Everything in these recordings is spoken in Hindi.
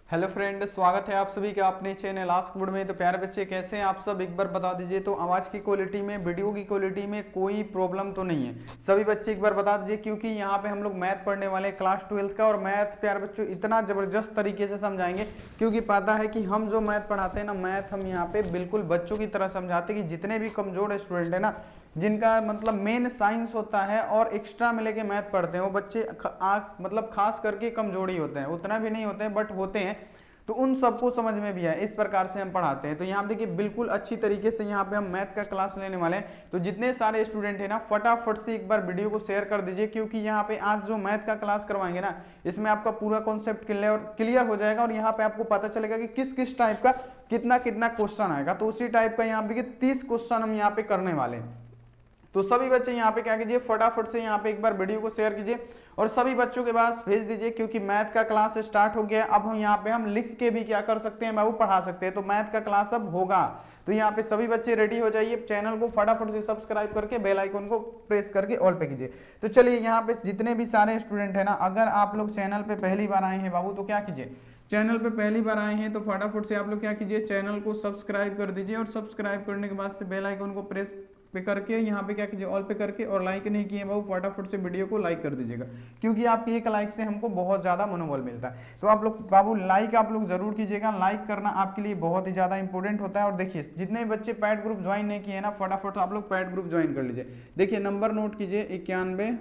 हेलो फ्रेंड, स्वागत है आप सभी का अपने चैनल आस्क बोर्ड में। तो प्यारे बच्चे कैसे हैं आप सब, एक बार बता दीजिए। तो आवाज़ की क्वालिटी में, वीडियो की क्वालिटी में कोई प्रॉब्लम तो नहीं है? सभी बच्चे एक बार बता दीजिए, क्योंकि यहाँ पे हम लोग मैथ पढ़ने वाले हैं क्लास 12 का। और मैथ प्यारे बच्चों इतना ज़बरदस्त तरीके से समझाएंगे, क्योंकि पता है कि हम जो मैथ पढ़ाते हैं ना, मैथ हम यहाँ पे बिल्कुल बच्चों की तरह समझाते हैं कि जितने भी कमज़ोर स्टूडेंट है ना, जिनका मतलब मेन साइंस होता है और एक्स्ट्रा में लेके मैथ पढ़ते हैं, वो बच्चे मतलब खास करके कमजोर ही होते हैं, उतना भी नहीं होते हैं बट होते हैं। तो उन सबको समझ में भी है, इस प्रकार से हम पढ़ाते हैं। तो यहाँ देखिए बिल्कुल अच्छी तरीके से यहाँ पे हम मैथ का क्लास लेने वाले हैं। तो जितने सारे स्टूडेंट हैं ना, फटाफट से एक बार वीडियो को शेयर कर दीजिए, क्योंकि यहाँ पे आज जो मैथ का क्लास करवाएंगे ना, इसमें आपका पूरा कॉन्सेप्ट क्लियर हो जाएगा और यहाँ पे आपको पता चलेगा कि किस किस टाइप का कितना कितना क्वेश्चन आएगा। तो उसी टाइप का यहाँ देखिए 30 क्वेश्चन हम यहाँ पे करने वाले हैं। तो सभी बच्चे यहाँ पे क्या कीजिए, फटाफट से यहाँ पे एक बार वीडियो को शेयर कीजिए और सभी बच्चों के पास भेज दीजिए, क्योंकि मैथ का क्लास स्टार्ट हो गया। अब हम यहाँ पे हम लिख के भी क्या कर सकते हैं बाबू, पढ़ा सकते हैं। तो मैथ का क्लास अब होगा। तो यहाँ पे सभी बच्चे रेडी हो जाइए, चैनल को फटाफट से सब्सक्राइब करके बेल आइकन को प्रेस करके ऑल पे कीजिए। तो चलिए यहाँ पे जितने भी सारे स्टूडेंट है ना, अगर आप लोग चैनल पे पहली बार आए हैं बाबू, तो क्या कीजिए, चैनल पे पहली बार आए हैं तो फटाफट से आप लोग क्या कीजिए, चैनल को सब्सक्राइब कर दीजिए। और सब्सक्राइब करने के बाद से बेल आइकन को प्रेस पे करके यहाँ पे क्या कीजिए, ऑल पे करके, और लाइक नहीं किए बाबू, फटाफट से वीडियो को लाइक कर दीजिएगा, क्योंकि आपकी एक लाइक से हमको बहुत ज़्यादा मनोबल मिलता है। तो आप लोग बाबू लाइक आप लोग जरूर कीजिएगा, लाइक करना आपके लिए बहुत ही ज़्यादा इंपॉर्टेंट होता है। और देखिए जितने बच्चे पैड ग्रुप ज्वाइन नहीं किए ना, फटाफट आप लोग पैड ग्रुप ज्वाइन कर लीजिए। देखिए नंबर नोट कीजिए, 91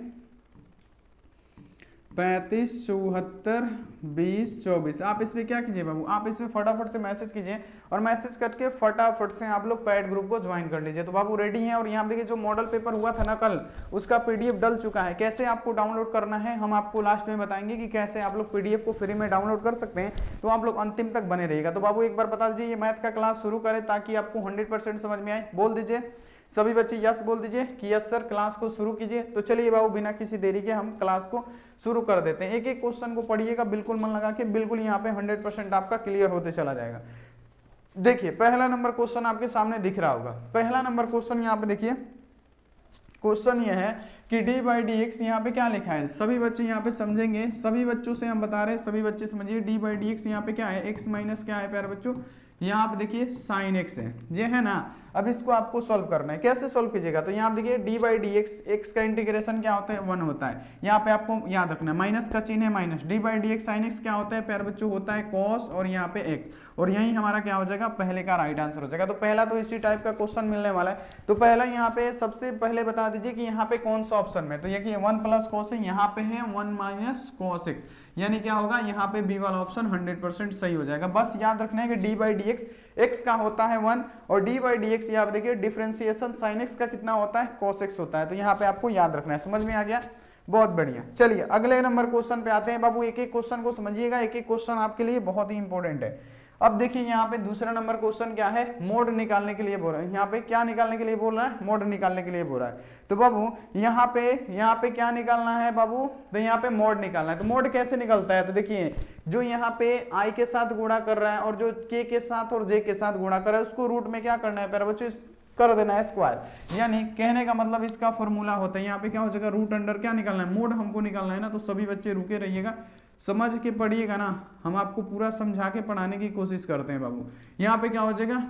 35 74 20 24। आप इसमें क्या कीजिए बाबू, आप इसमें फटाफट से मैसेज कीजिए और मैसेज करके फटाफट से आप लोग पैड ग्रुप को ज्वाइन कर लीजिए। तो बाबू रेडी हैं। और यहाँ देखिए जो मॉडल पेपर हुआ था ना कल, उसका पीडीएफ डल चुका है। कैसे आपको डाउनलोड करना है हम आपको लास्ट में बताएंगे कि कैसे आप लोग पीडीएफ को फ्री में डाउनलोड कर सकते हैं। तो आप लोग अंतिम तक बने रहिएगा। तो बाबू एक बार बता दीजिए, ये मैथ का क्लास शुरू करें ताकि आपको 100% समझ में आए। बोल दीजिए सभी बच्चे, यस बोल दीजिए कि यस सर, क्लास को शुरू कीजिए। तो चलिए बाबू बिना किसी देरी के हम क्लास को शुरू कर देते हैं। एक एक क्वेश्चन को पढ़िएगा बिल्कुल मन लगा के, बिल्कुल यहाँ पे 100% आपका क्लियर होते चला जाएगा। देखिए पहला नंबर क्वेश्चन आपके सामने दिख रहा होगा। पहला नंबर क्वेश्चन यहाँ पे देखिए, क्वेश्चन ये है कि डी बाई डी एक्स यहाँ पे क्या लिखा है। सभी बच्चे यहाँ पे समझेंगे, सभी बच्चों से हम बता रहे हैं, सभी बच्चे समझिए। डी बाई डी एक्स यहाँ पे क्या है, एक्स माइनस क्या है प्यारे बच्चों, यहाँ पे देखिए साइन एक्स है, ये है ना। अब इसको आपको सॉल्व करना है। कैसे सॉल्व कीजिएगा, तो यहाँ देखिए D by D x, x का इंटीग्रेशन क्या होता है, 1 होता है। यहाँ पे आपको याद रखना है, माइनस का चिन्ह है minus. D by D x sine x क्या होता है प्यारे बच्चों, होता है कॉस, और यहाँ पे एक्स, और यही हमारा क्या हो जाएगा, पहले का राइट आंसर हो जाएगा। तो पहला तो इसी टाइप का क्वेश्चन मिलने वाला है। तो पहला यहाँ पे सबसे पहले बता दीजिए कि यहाँ पे कौन सा ऑप्शन में, तो ये 1 प्लस कॉस है, यहाँ पे है 1 माइनस कॉस एक्स, यानी क्या होगा, यहाँ पे बी वाला ऑप्शन 100% सही हो जाएगा। बस याद रखना है कि D by D x, x का होता है 1, और डी बाई डी एक्स यहाँ पे देखिए डिफरेंशिएशन साइन एक्स का कितना होता है, कॉस एक्स होता है। तो यहाँ पे आपको याद रखना है। समझ में आ गया, बहुत बढ़िया। चलिए अगले नंबर क्वेश्चन पे आते हैं बाबू। एक एक क्वेश्चन को समझिएगा, एक एक क्वेश्चन आपके लिए बहुत ही इंपॉर्टेंट है। अब देखिए यहाँ पे दूसरा नंबर क्वेश्चन क्या है, मोड निकालने के लिए बोल रहा है। यहाँ पे क्या निकालने के लिए बोल रहा है, मोड निकालने के लिए बोल रहा है। तो बाबू यहाँ पे क्या निकालना है बाबू, तो यहाँ पे मोड निकालना है। तो मोड कैसे निकलता है, तो देखिए जो यहाँ पे आई के साथ गुणा कर रहा है और जो के साथ और जे के साथ गुणा कर रहा है, उसको रूट में क्या करना है प्यारे बच्चों, कर देना है स्क्वायर। यानी कहने का मतलब इसका फॉर्मूला होता है, यहाँ पे क्या हो जाएगा, रूट अंडर क्या निकालना है, मोड हमको निकालना है ना। तो सभी बच्चे रुके रहिएगा, समझ के पढ़िएगा ना, हम आपको पूरा समझा के पढ़ाने की कोशिश करते हैं बाबू। यहाँ पे क्या हो जाएगा,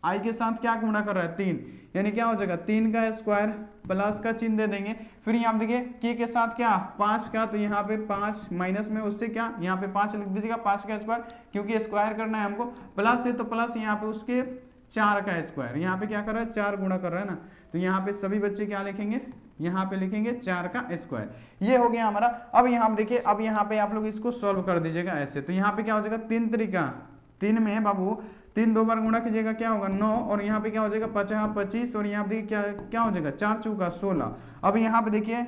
आई के साथ क्या गुणा कर रहा है, 3, यानी क्या हो जाएगा 3 का स्क्वायर, प्लस का चिन्ह दे देंगे। फिर यहाँ देखिए के साथ क्या 5 का, तो यहाँ पे 5 माइनस में उससे क्या, यहाँ पे 5 लिख दीजिएगा, 5 का स्क्वायर, क्योंकि स्क्वायर करना है हमको। प्लस है तो प्लस यहाँ पे उसके 4 का स्क्वायर, यहाँ पे क्या कर रहा है, 4 गुणा कर रहा है ना। तो यहाँ पे सभी बच्चे क्या लिखेंगे, यहाँ पे लिखेंगे 4 का स्क्वायर। ये हो गया हमारा। अब यहाँ देखिए, अब यहाँ पे आप लोग इसको सॉल्व कर दीजिएगा ऐसे। तो यहाँ पे क्या हो जाएगा, 3 तरीका, 3 में बाबू 3 2 बार गुणा कीजिएगा, क्या होगा 9, और यहाँ पे क्या हो जाएगा 50 25, और यहाँ पे देखिए क्या हो जाएगा 4 चौका 16। अब यहाँ पे देखिए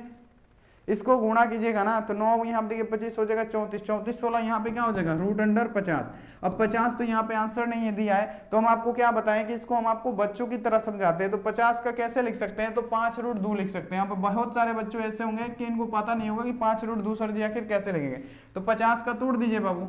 इसको गुणा कीजिएगा ना, तो 9 यहाँ पे देखिए 25 हो जाएगा 34, 34 16, यहाँ पे क्या हो जाएगा रूट अंडर 50। अब 50 तो यहाँ पे आंसर नहीं है दिया है, तो हम आपको क्या बताएं कि इसको हम आपको बच्चों की तरह समझाते हैं। तो 50 का कैसे लिख सकते हैं, तो 5 रूट 2 लिख सकते हैं। यहाँ पे बहुत सारे बच्चों ऐसे होंगे कि इनको पता नहीं होगा कि 5 रूट 2 सर जी आखिर कैसे लिखेंगे। तो 50 का तोड़ दीजिए बाबू,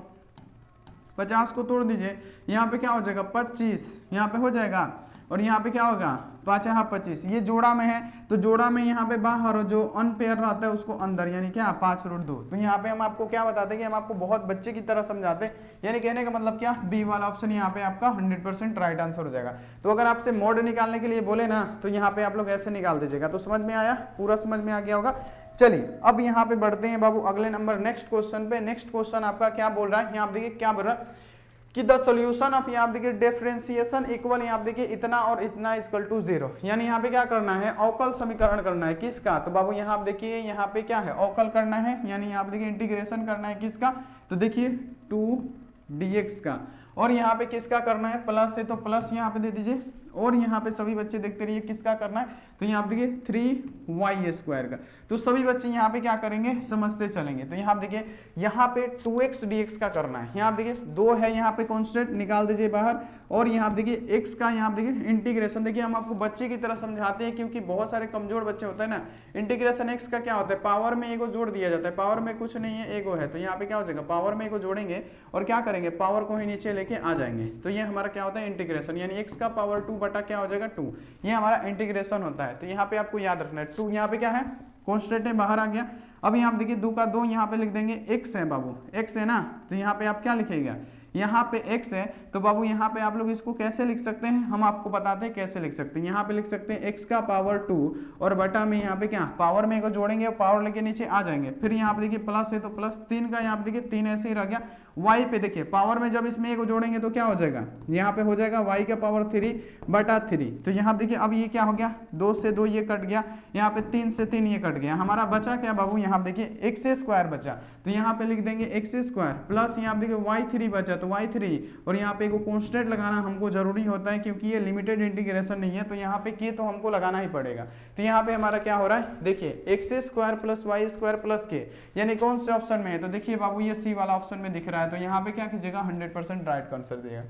50 को तोड़ दीजिए, यहाँ पे क्या हो जाएगा 25, यहाँ पे हो जाएगा, और यहाँ पे क्या होगा 5 25, ये जोड़ा में है तो जोड़ा में यहाँ पे बाहर और जो अनपेयर रहता है उसको अंदर, यानी क्या 5√2। तो यहाँ पे हम आपको क्या बताते हैं कि हम आपको बहुत बच्चे की तरह समझाते हैं, यानी कहने का मतलब क्या, बी वाला ऑप्शन यहाँ पे आपका 100% राइट आंसर हो जाएगा। तो अगर आपसे मोड निकालने के लिए बोले ना तो यहाँ पे आप लोग ऐसे निकाल दीजिएगा। तो समझ में आया, पूरा समझ में आ गया होगा। चलिए अब यहाँ पे बढ़ते हैं बाबू अगले नंबर नेक्स्ट क्वेश्चन पे। नेक्स्ट क्वेश्चन आपका क्या बोल रहा है, यहाँ आप देखिए क्या बोल रहा है कि द सॉल्यूशन ऑफ, यहाँ देखिए डिफरेंशिएशन इक्वल, यहाँ देखिए इतना और इतना इक्वल टू 0, यानी यहाँ पे क्या करना है, अवकल समीकरण करना है। किसका, तो बाबू यहाँ आप देखिए यहाँ पे क्या है, अवकल करना है, यानी यहाँ पे देखिए इंटीग्रेशन करना है। किसका, तो देखिए 2dx का, और यहाँ पे किसका करना है, प्लस है तो प्लस यहाँ पे दे दीजिए, और यहाँ पे सभी बच्चे देखते रहिए किसका करना है, तो यहाँ पे देखिए 3y² का। तो सभी बच्चे यहाँ पे क्या करेंगे, समझते चलेंगे। तो यहाँ देखिए यहाँ पे 2x dx का करना है। यहाँ देखिए 2 है, यहाँ पे कांस्टेंट निकाल दीजिए बाहर, और यहाँ देखिए x का, यहाँ देखिए इंटीग्रेशन, देखिए हम आपको बच्चे की तरह समझाते हैं क्योंकि बहुत सारे कमजोर बच्चे होते हैं ना। इंटीग्रेशन x का क्या होता है, पावर में एगो जोड़ दिया जाता है, पावर में कुछ नहीं है, एगो है। तो यहाँ पे क्या हो जाएगा, पावर में एगो जोड़ेंगे और क्या करेंगे, पावर को ही नीचे लेके आ जाएंगे। तो ये हमारा क्या होता है, इंटीग्रेशन, यानी x का पावर 2 बटा क्या हो जाएगा 2, ये हमारा इंटीग्रेशन होता है। तो यहाँ पे आपको याद रखना है 2 यहाँ पे क्या है, कांस्टेंट है, बाहर आ गया। अब यहाँ पे देखिए 2 का 2 यहाँ पे लिख देंगे, x है बाबू, x है ना, तो यहाँ पे आप क्या लिखेगा, यहाँ पे x है। तो बाबू यहाँ पे आप लोग इसको कैसे लिख सकते हैं, हम आपको बताते हैं कैसे लिख सकते हैं। यहाँ पे लिख सकते हैं x का पावर 2 और बटा में यहाँ पे क्या, पावर में को जोड़ेंगे और पावर लेके नीचे आ जाएंगे। फिर यहाँ पे देखिए प्लस है तो प्लस 3 का, यहाँ पे देखिए 3 ऐसे ही रह गया। y पे देखिए पावर में जब इसमें एक जोड़ेंगे तो क्या हो जाएगा, यहाँ पे हो जाएगा y का पावर 3 बटा 3। तो यहाँ देखिए अब ये क्या हो गया, 2 से 2 ये कट गया, यहाँ पे 3 से 3 ये कट गया, हमारा बचा क्या बाबू, यहाँ देखिए x² बचा। तो यहाँ पे लिख देंगे x² प्लस यहाँ देखिए y3 बचा, तो y3, और यहाँ पे कांस्टेंट लगाना हमको जरूरी होता है क्योंकि ये लिमिटेड इंटीग्रेशन नहीं है। तो यहाँ पे किए तो हमको लगाना ही पड़ेगा। तो यहाँ पे हमारा क्या हो रहा है, देखिए x² plus y² plus k, यानी कौन से ऑप्शन में है, तो देखिए बाबू ये सी वाला ऑप्शन में दिख रहा है। तो यहाँ पे क्या कीजिएगा, 100% राइट आंसर दिएगा।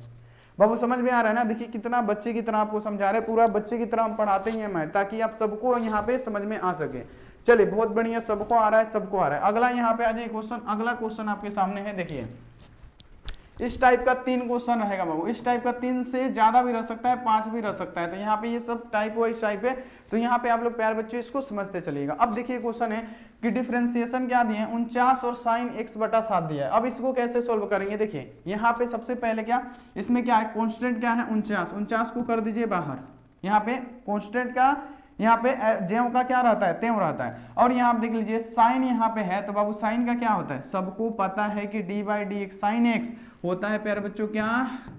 बाबू समझ में आ रहा है ना, देखिए कितना बच्चे की तरह आपको समझा रहे, पूरा बच्चे की तरह हम पढ़ाते ही हैं मैं, ताकि आप सबको यहाँ पे समझ में आ सके। चलिए बहुत बढ़िया, सबको आ रहा है, सबको आ रहा है। अगला यहाँ पे आ जाए क्वेश्चन, अगला क्वेश्चन आपके सामने है, देखिए इस टाइप का 3 क्वेश्चन रहेगा बाबू। इस टाइप का 3 से ज्यादा भी रह सकता है, 5 भी रह सकता है। तो यहाँ पे ये सब टाइप वाइज टाइप है। तो यहाँ पे आप लोग प्यार बच्चों इसको समझते चलिएगा। अब देखिए क्वेश्चन है कि डिफरेंशिएशन क्या दिए, 49 और साइन x/7 दिया है। अब इसको कैसे सोल्व करेंगे, देखिए यहाँ पे सबसे पहले क्या, इसमें क्या है, कॉन्स्टेंट क्या है 49 को कर दीजिए बाहर। यहाँ पे कॉन्स्टेंट का, यहाँ पे ज्यों का क्या रहता है, त्यों रहता है। और यहाँ आप देख लीजिए साइन यहाँ पे है, तो बाबू साइन का क्या होता है, सबको पता है कि d/dx साइन x होता है प्यारे बच्चों क्या,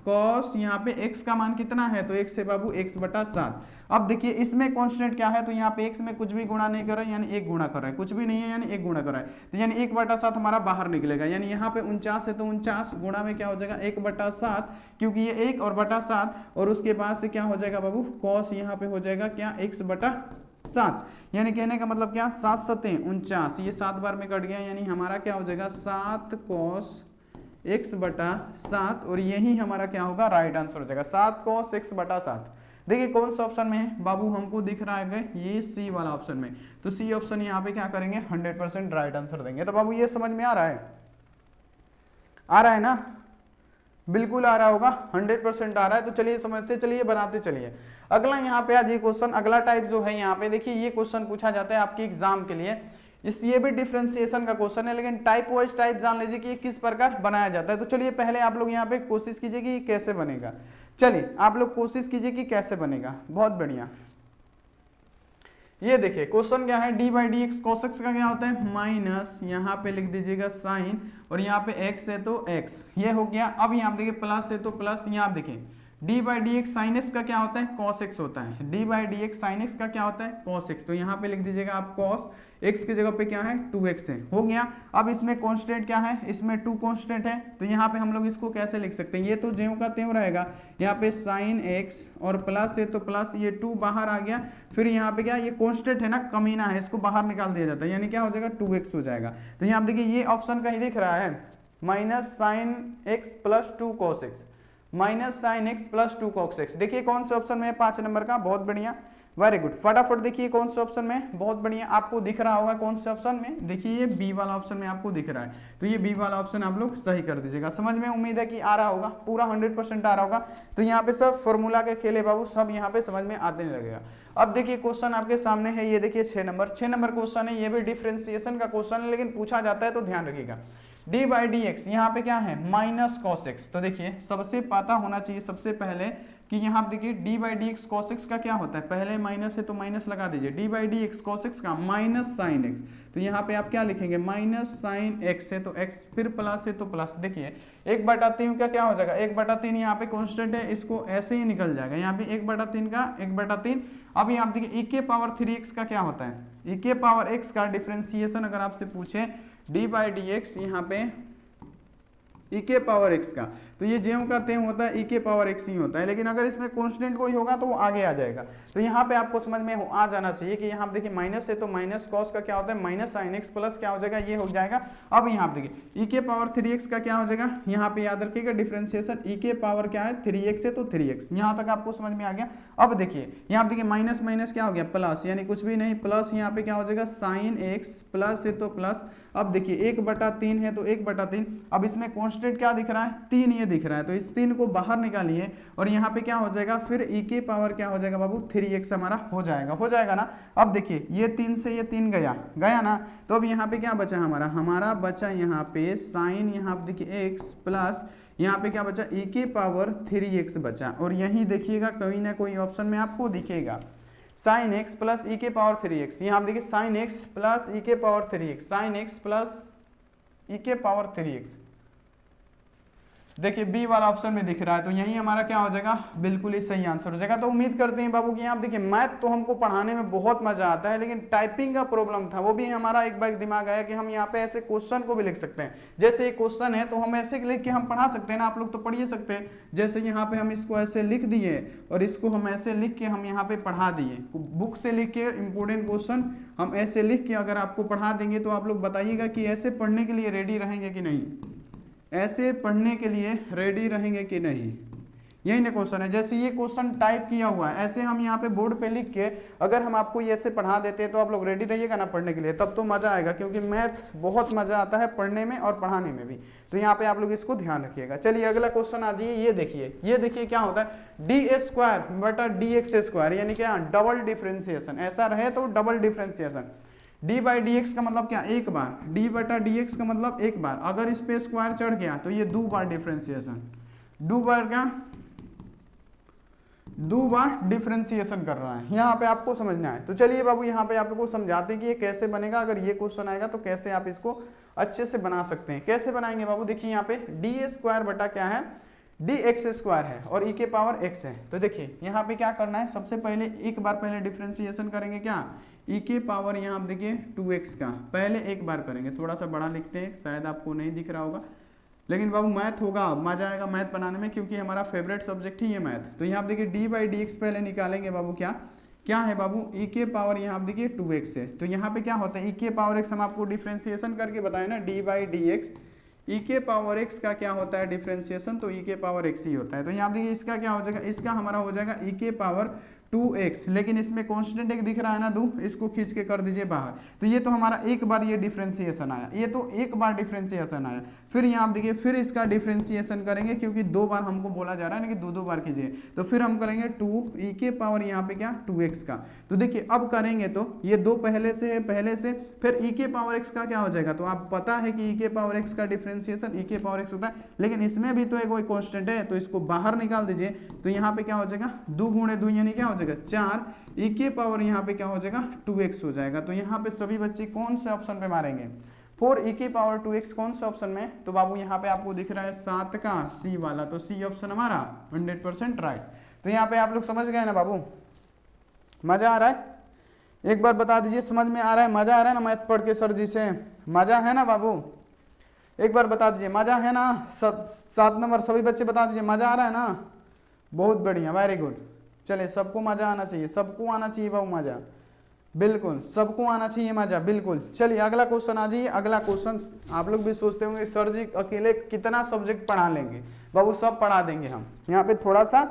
cos, यहाँ पे x का मान कितना है, तो x है बाबू x/7। अब देखिए इसमें कांस्टेंट क्या है, तो यहाँ पे x में कुछ भी गुणा नहीं कर रहा है, यानी 1 गुणा कर रहा है, कुछ भी नहीं है यानी 1 गुणा कर रहा है। तो यानी 1/7 हमारा बाहर निकलेगा, यानी यहाँ पे 49 है तो 49 गुणा में क्या हो जाएगा 1/7, क्योंकि ये 1 और बटा 7, और उसके बाद से क्या हो जाएगा बाबू, cos यहाँ पे हो जाएगा क्या x/7, यानी कहने का मतलब क्या, 7 7 49, ये 7 बार में कट गया, यानी हमारा क्या हो जाएगा 7 cos x/7, और यही हमारा क्या होगा, राइट आंसर हो जाएगा 7 cos x/7। देखिए कौन सा ऑप्शन में है बाबू, हमको दिख रहा है ये सी वाला ऑप्शन में। तो सी ऑप्शन यहाँ पे क्या करेंगे, 100% राइट आंसर देंगे। तो बाबू ये समझ में आ रहा है, आ रहा है ना, बिल्कुल आ रहा होगा, 100% आ रहा है। तो चलिए समझते चलिए, बनाते चलिए। अगला यहाँ पे आज ये क्वेश्चन, अगला टाइप जो है यहाँ पे देखिए, ये क्वेश्चन पूछा जाता है आपके एग्जाम के लिए। ये भी डिफरेंशिएशन का क्वेश्चन है, लेकिन टाइप वाइज टाइप जान लीजिए कि ये किस प्रकार बनाया जाता है। तो चलिए पहले आप लोग यहाँ पे कोशिश कीजिए कि कैसे बनेगा। चलिए आप लोग कोशिश कीजिए कि कैसे बनेगा, बहुत बढ़िया। ये देखिए क्वेश्चन क्या है, d/dx cos x का क्या होता है माइनस, यहाँ पे लिख दीजिएगा साइन, और यहाँ पे x है तो x, ये हो गया। अब यहाँ देखिए प्लस है तो प्लस, यहाँ देखिए d/dx sin x का क्या होता है cos x होता है, d/dx sin x का क्या होता है cos x। तो यहाँ पे लिख दीजिएगा आप cos x की जगह पे क्या है 2x है, हो गया। अब इसमें कांस्टेंट क्या है, इसमें 2 कांस्टेंट है। तो यहाँ पे हम लोग इसको कैसे लिख सकते हैं, ये तो ज्यों का त्यों रहेगा, यहाँ पे sin x और प्लस है तो प्लस, ये 2 बाहर आ गया। फिर यहाँ पे क्या, ये कांस्टेंट है ना, कमीना है, इसको बाहर निकाल दिया जाता है, यानी क्या हो जाएगा 2x हो जाएगा। तो यहाँ देखिए ये ऑप्शन कहीं दिख रहा है, minus sine x plus 2 cos x, minus sine x plus 2 cos x। देखिए कौन से ऑप्शन में है, 5 नंबर का, बहुत बढ़िया। वेरी गुड, फटाफट देखिए कौन से ऑप्शन में, बहुत बढ़िया, आपको दिख रहा होगा कौन से ऑप्शन में, देखिए ये बी वाला ऑप्शन में आपको दिख रहा है, तो ये बी वाला ऑप्शन आप लोग सही कर दीजिएगा। समझ में उम्मीद है कि आ रहा होगा, पूरा 100% आ रहा होगा। तो यहाँ पे सब फॉर्मूला के खेले बाबू सब यहाँ पे समझ में आते नहीं लगेगा। अब देखिए क्वेश्चन आपके सामने है, ये देखिए 6 नंबर क्वेश्चन है, ये भी डिफरेंशिएशन का क्वेश्चन है, लेकिन पूछा जाता है तो ध्यान रखिएगा। डी बाई डी एक्स यहाँ पे क्या है, माइनस कॉस एक्स। तो देखिए सबसे पता होना चाहिए सबसे पहले कि यहाँ देखिए D by D x cos x का क्या होता है, पहले माइनस है तो माइनस लगा दीजिए, D by D x cos x का माइनस साइन एक्स। तो यहाँ पे आप क्या लिखेंगे, माइनस साइन एक्स है तो एक्स, फिर प्लस है तो प्लस। देखिए 1/3 का क्या हो जाएगा, 1/3 यहाँ पे कॉन्स्टेंट है, इसको ऐसे ही निकल जाएगा, यहाँ पे 1/3 का 1/3। अब यहाँ देखिए e के पावर 3x का क्या होता है, e के पावर x का डिफरेंशिएशन अगर आपसे पूछे डी बाई डी एक्स यहाँ पे e के पावर x का, तो ये ज्यों का त्यों होता है, e के पावर x ही होता है, लेकिन अगर इसमें कांस्टेंट कोई होगा तो वो आगे आ जाएगा। तो यहाँ पे आपको समझ में आ जाना चाहिए कि यहाँ देखिए माइनस है तो माइनस कॉस का क्या होता है, माइनस साइन एक्स, प्लस क्या हो जाएगा, ये हो जाएगा। अब यहाँ पे देखिए e के पावर 3x का क्या हो जाएगा, यहाँ पे याद रखिएगा डिफरेंशिएशन e के पावर क्या है 3x है तो 3x, यहाँ तक आपको समझ में आ गया। अब देखिए यहाँ देखिए माइनस माइनस क्या हो गया प्लस, यानी कुछ भी नहीं, प्लस यहाँ पे क्या हो जाएगा साइन एक्स, प्लस है तो प्लस। अब देखिए 1/3 है तो 1/3, अब इसमें कांस्टेंट क्या दिख रहा है, 3 ये दिख रहा है, तो इस 3 को बाहर निकालिए और यहाँ पे क्या हो जाएगा, फिर e के पावर क्या हो जाएगा बाबू 3x हमारा हो जाएगा ना। अब देखिए ये 3 से ये 3 गया ना, तो अब यहाँ पे क्या बचा हमारा बचा यहाँ पे साइन, यहाँ पे देखिए x प्लस यहाँ पे क्या बचा e के पावर 3x बचा, और यही देखिएगा कहीं ना कोई ऑप्शन में आपको दिखेगा साइन एक्स प्लस ई के पावर 3x, यहाँ आप देखिए साइन एक्स प्लस ई के power 3x, sine X plus e के पावर 3x, देखिए बी वाला ऑप्शन में दिख रहा है, तो यही हमारा क्या हो जाएगा, बिल्कुल ही सही आंसर हो जाएगा। तो उम्मीद करते हैं बाबू कि आप देखिए मैथ तो हमको पढ़ाने में बहुत मजा आता है, लेकिन टाइपिंग का प्रॉब्लम था, वो भी हमारा एक बार दिमाग आया कि हम यहाँ पे ऐसे क्वेश्चन को भी लिख सकते हैं, जैसे ये क्वेश्चन है तो हम ऐसे लिख के हम पढ़ा सकते हैं ना, आप लोग तो पढ़िए सकते हैं। जैसे यहाँ पे हम इसको ऐसे लिख दिए और इसको हम ऐसे लिख के हम यहाँ पे पढ़ा दिए, बुक से लिख के इंपोर्टेंट क्वेश्चन हम ऐसे लिख के अगर आपको पढ़ा देंगे तो आप लोग बताइएगा कि ऐसे पढ़ने के लिए रेडी रहेंगे कि नहीं, ऐसे पढ़ने के लिए रेडी रहेंगे कि नहीं, यही ना क्वेश्चन है। जैसे ये क्वेश्चन टाइप किया हुआ है, ऐसे हम यहाँ पे बोर्ड पे लिख के अगर हम आपको ये ऐसे पढ़ा देते हैं तो आप लोग रेडी रहिएगा ना पढ़ने के लिए, तब तो मजा आएगा, क्योंकि मैथ बहुत मजा आता है पढ़ने में और पढ़ाने में भी। तो यहाँ पे आप लोग इसको ध्यान रखिएगा। चलिए अगला क्वेश्चन आ जाइए, ये देखिए क्या होता है, डी ए स्क्वायर बटा डी एक्स स्क्वायर, यानी क्या डबल डिफ्रेंसिएशन, ऐसा रहे तो double differentiation. D by D x का मतलब क्या, एक बार, डी बटा डी एक्स का मतलब एक बार, अगर इस पे स्क्वायर चढ़ गया तो ये 2 बार डिफ्रेंसिएशन, 2 बार क्या, 2 बार डिफ्रेंसिएशन कर रहा है, यहाँ पे आपको समझना है। तो चलिए बाबू यहाँ पे आप लोगों को समझाते हैं कि ये कैसे बनेगा, अगर ये क्वेश्चन आएगा तो कैसे आप इसको अच्छे से बना सकते हैं। कैसे बनाएंगे बाबू, देखिए यहाँ पे डी ए स्क्वायर बटा क्या है, डी एक्स स्क्वायर है और ई के पावर एक्स है। तो देखिए यहाँ पे क्या करना है, सबसे पहले एक बार पहले डिफ्रेंसिएशन करेंगे, क्या ई के पावर यहाँ आप देखिए 2x का पहले एक बार करेंगे, थोड़ा सा बड़ा लिखते हैं, शायद आपको नहीं दिख रहा होगा, लेकिन बाबू मैथ होगा, मजा आएगा मैथ बनाने में, क्योंकि हमारा फेवरेट सब्जेक्ट ही है मैथ। तो यहाँ आप देखिए डी बाई डी एक्स पहले निकालेंगे बाबू, क्या है बाबू, ई के पावर यहाँ आप देखिए 2x है, तो यहाँ पे क्या होता है, ई के पावर x हम आपको डिफ्रेंसिएशन करके बताए ना, डी बाई डी एक्स, ई के पावर x का क्या होता है डिफ्रेंसिएशन, तो ई के पावर x ही होता है। तो यहाँ देखिए इसका क्या हो जाएगा, इसका हमारा हो जाएगा ई के पावर 2x, लेकिन इसमें कांस्टेंट एक दिख रहा है ना 2, इसको खींच के कर दीजिए बाहर, तो ये तो हमारा एक बार ये डिफ्रेंसिएशन आया, ये तो एक बार डिफ्रेंसिएशन आया। फिर यहाँ आप देखिए फिर इसका डिफ्रेंसिएशन करेंगे, क्योंकि 2 बार हमको बोला जा रहा है ना कि 2 बार कीजिए, तो फिर हम करेंगे 2 ई के पावर यहाँ पे क्या 2x का। तो देखिए अब करेंगे तो ये 2 पहले से है, पहले से, फिर ई के पावर x का क्या हो जाएगा, तो आप पता है कि ई के पावर x का डिफ्रेंसिएशन ई के पावर x होता है, लेकिन इसमें भी तो एक कोई कॉन्स्टेंट है, तो इसको बाहर निकाल दीजिए, तो यहाँ पे क्या हो जाएगा 2 गुणे 2 यानी क्या हो जाएगा 4, ई के पावर यहाँ पे क्या हो जाएगा 2x हो जाएगा। तो यहाँ पे सभी बच्चे कौन से ऑप्शन पे मारेंगे, 4 ई के पावर 2x कौन से ऑप्शन में, तो बाबू यहाँ पे आपको दिख रहा है 7 का सी वाला, तो सी ऑप्शन हमारा 100% राइट। तो यहाँ पे आप लोग समझ गए ना बाबू, मजा आ रहा है, एक बार बता दीजिए समझ में आ रहा है, मजा आ रहा है ना मैथ पढ़ के सर जी से, मजा है ना बाबू, एक बार बता दीजिए मजा है ना, 7 नंबर सभी बच्चे बता दीजिए मजा आ रहा है ना, बहुत बढ़िया, वेरी गुड। चले सबको मजा आना चाहिए, सबको आना चाहिए बाबू मजा, बिल्कुल सबको आना चाहिए मजा, बिल्कुल। चलिए अगला क्वेश्चन आ जाइए। अगला क्वेश्चन आप लोग भी सोचते होंगे सर जी अकेले कितना सब्जेक्ट पढ़ा लेंगे, बाबू सब पढ़ा देंगे हम, यहाँ पे थोड़ा सा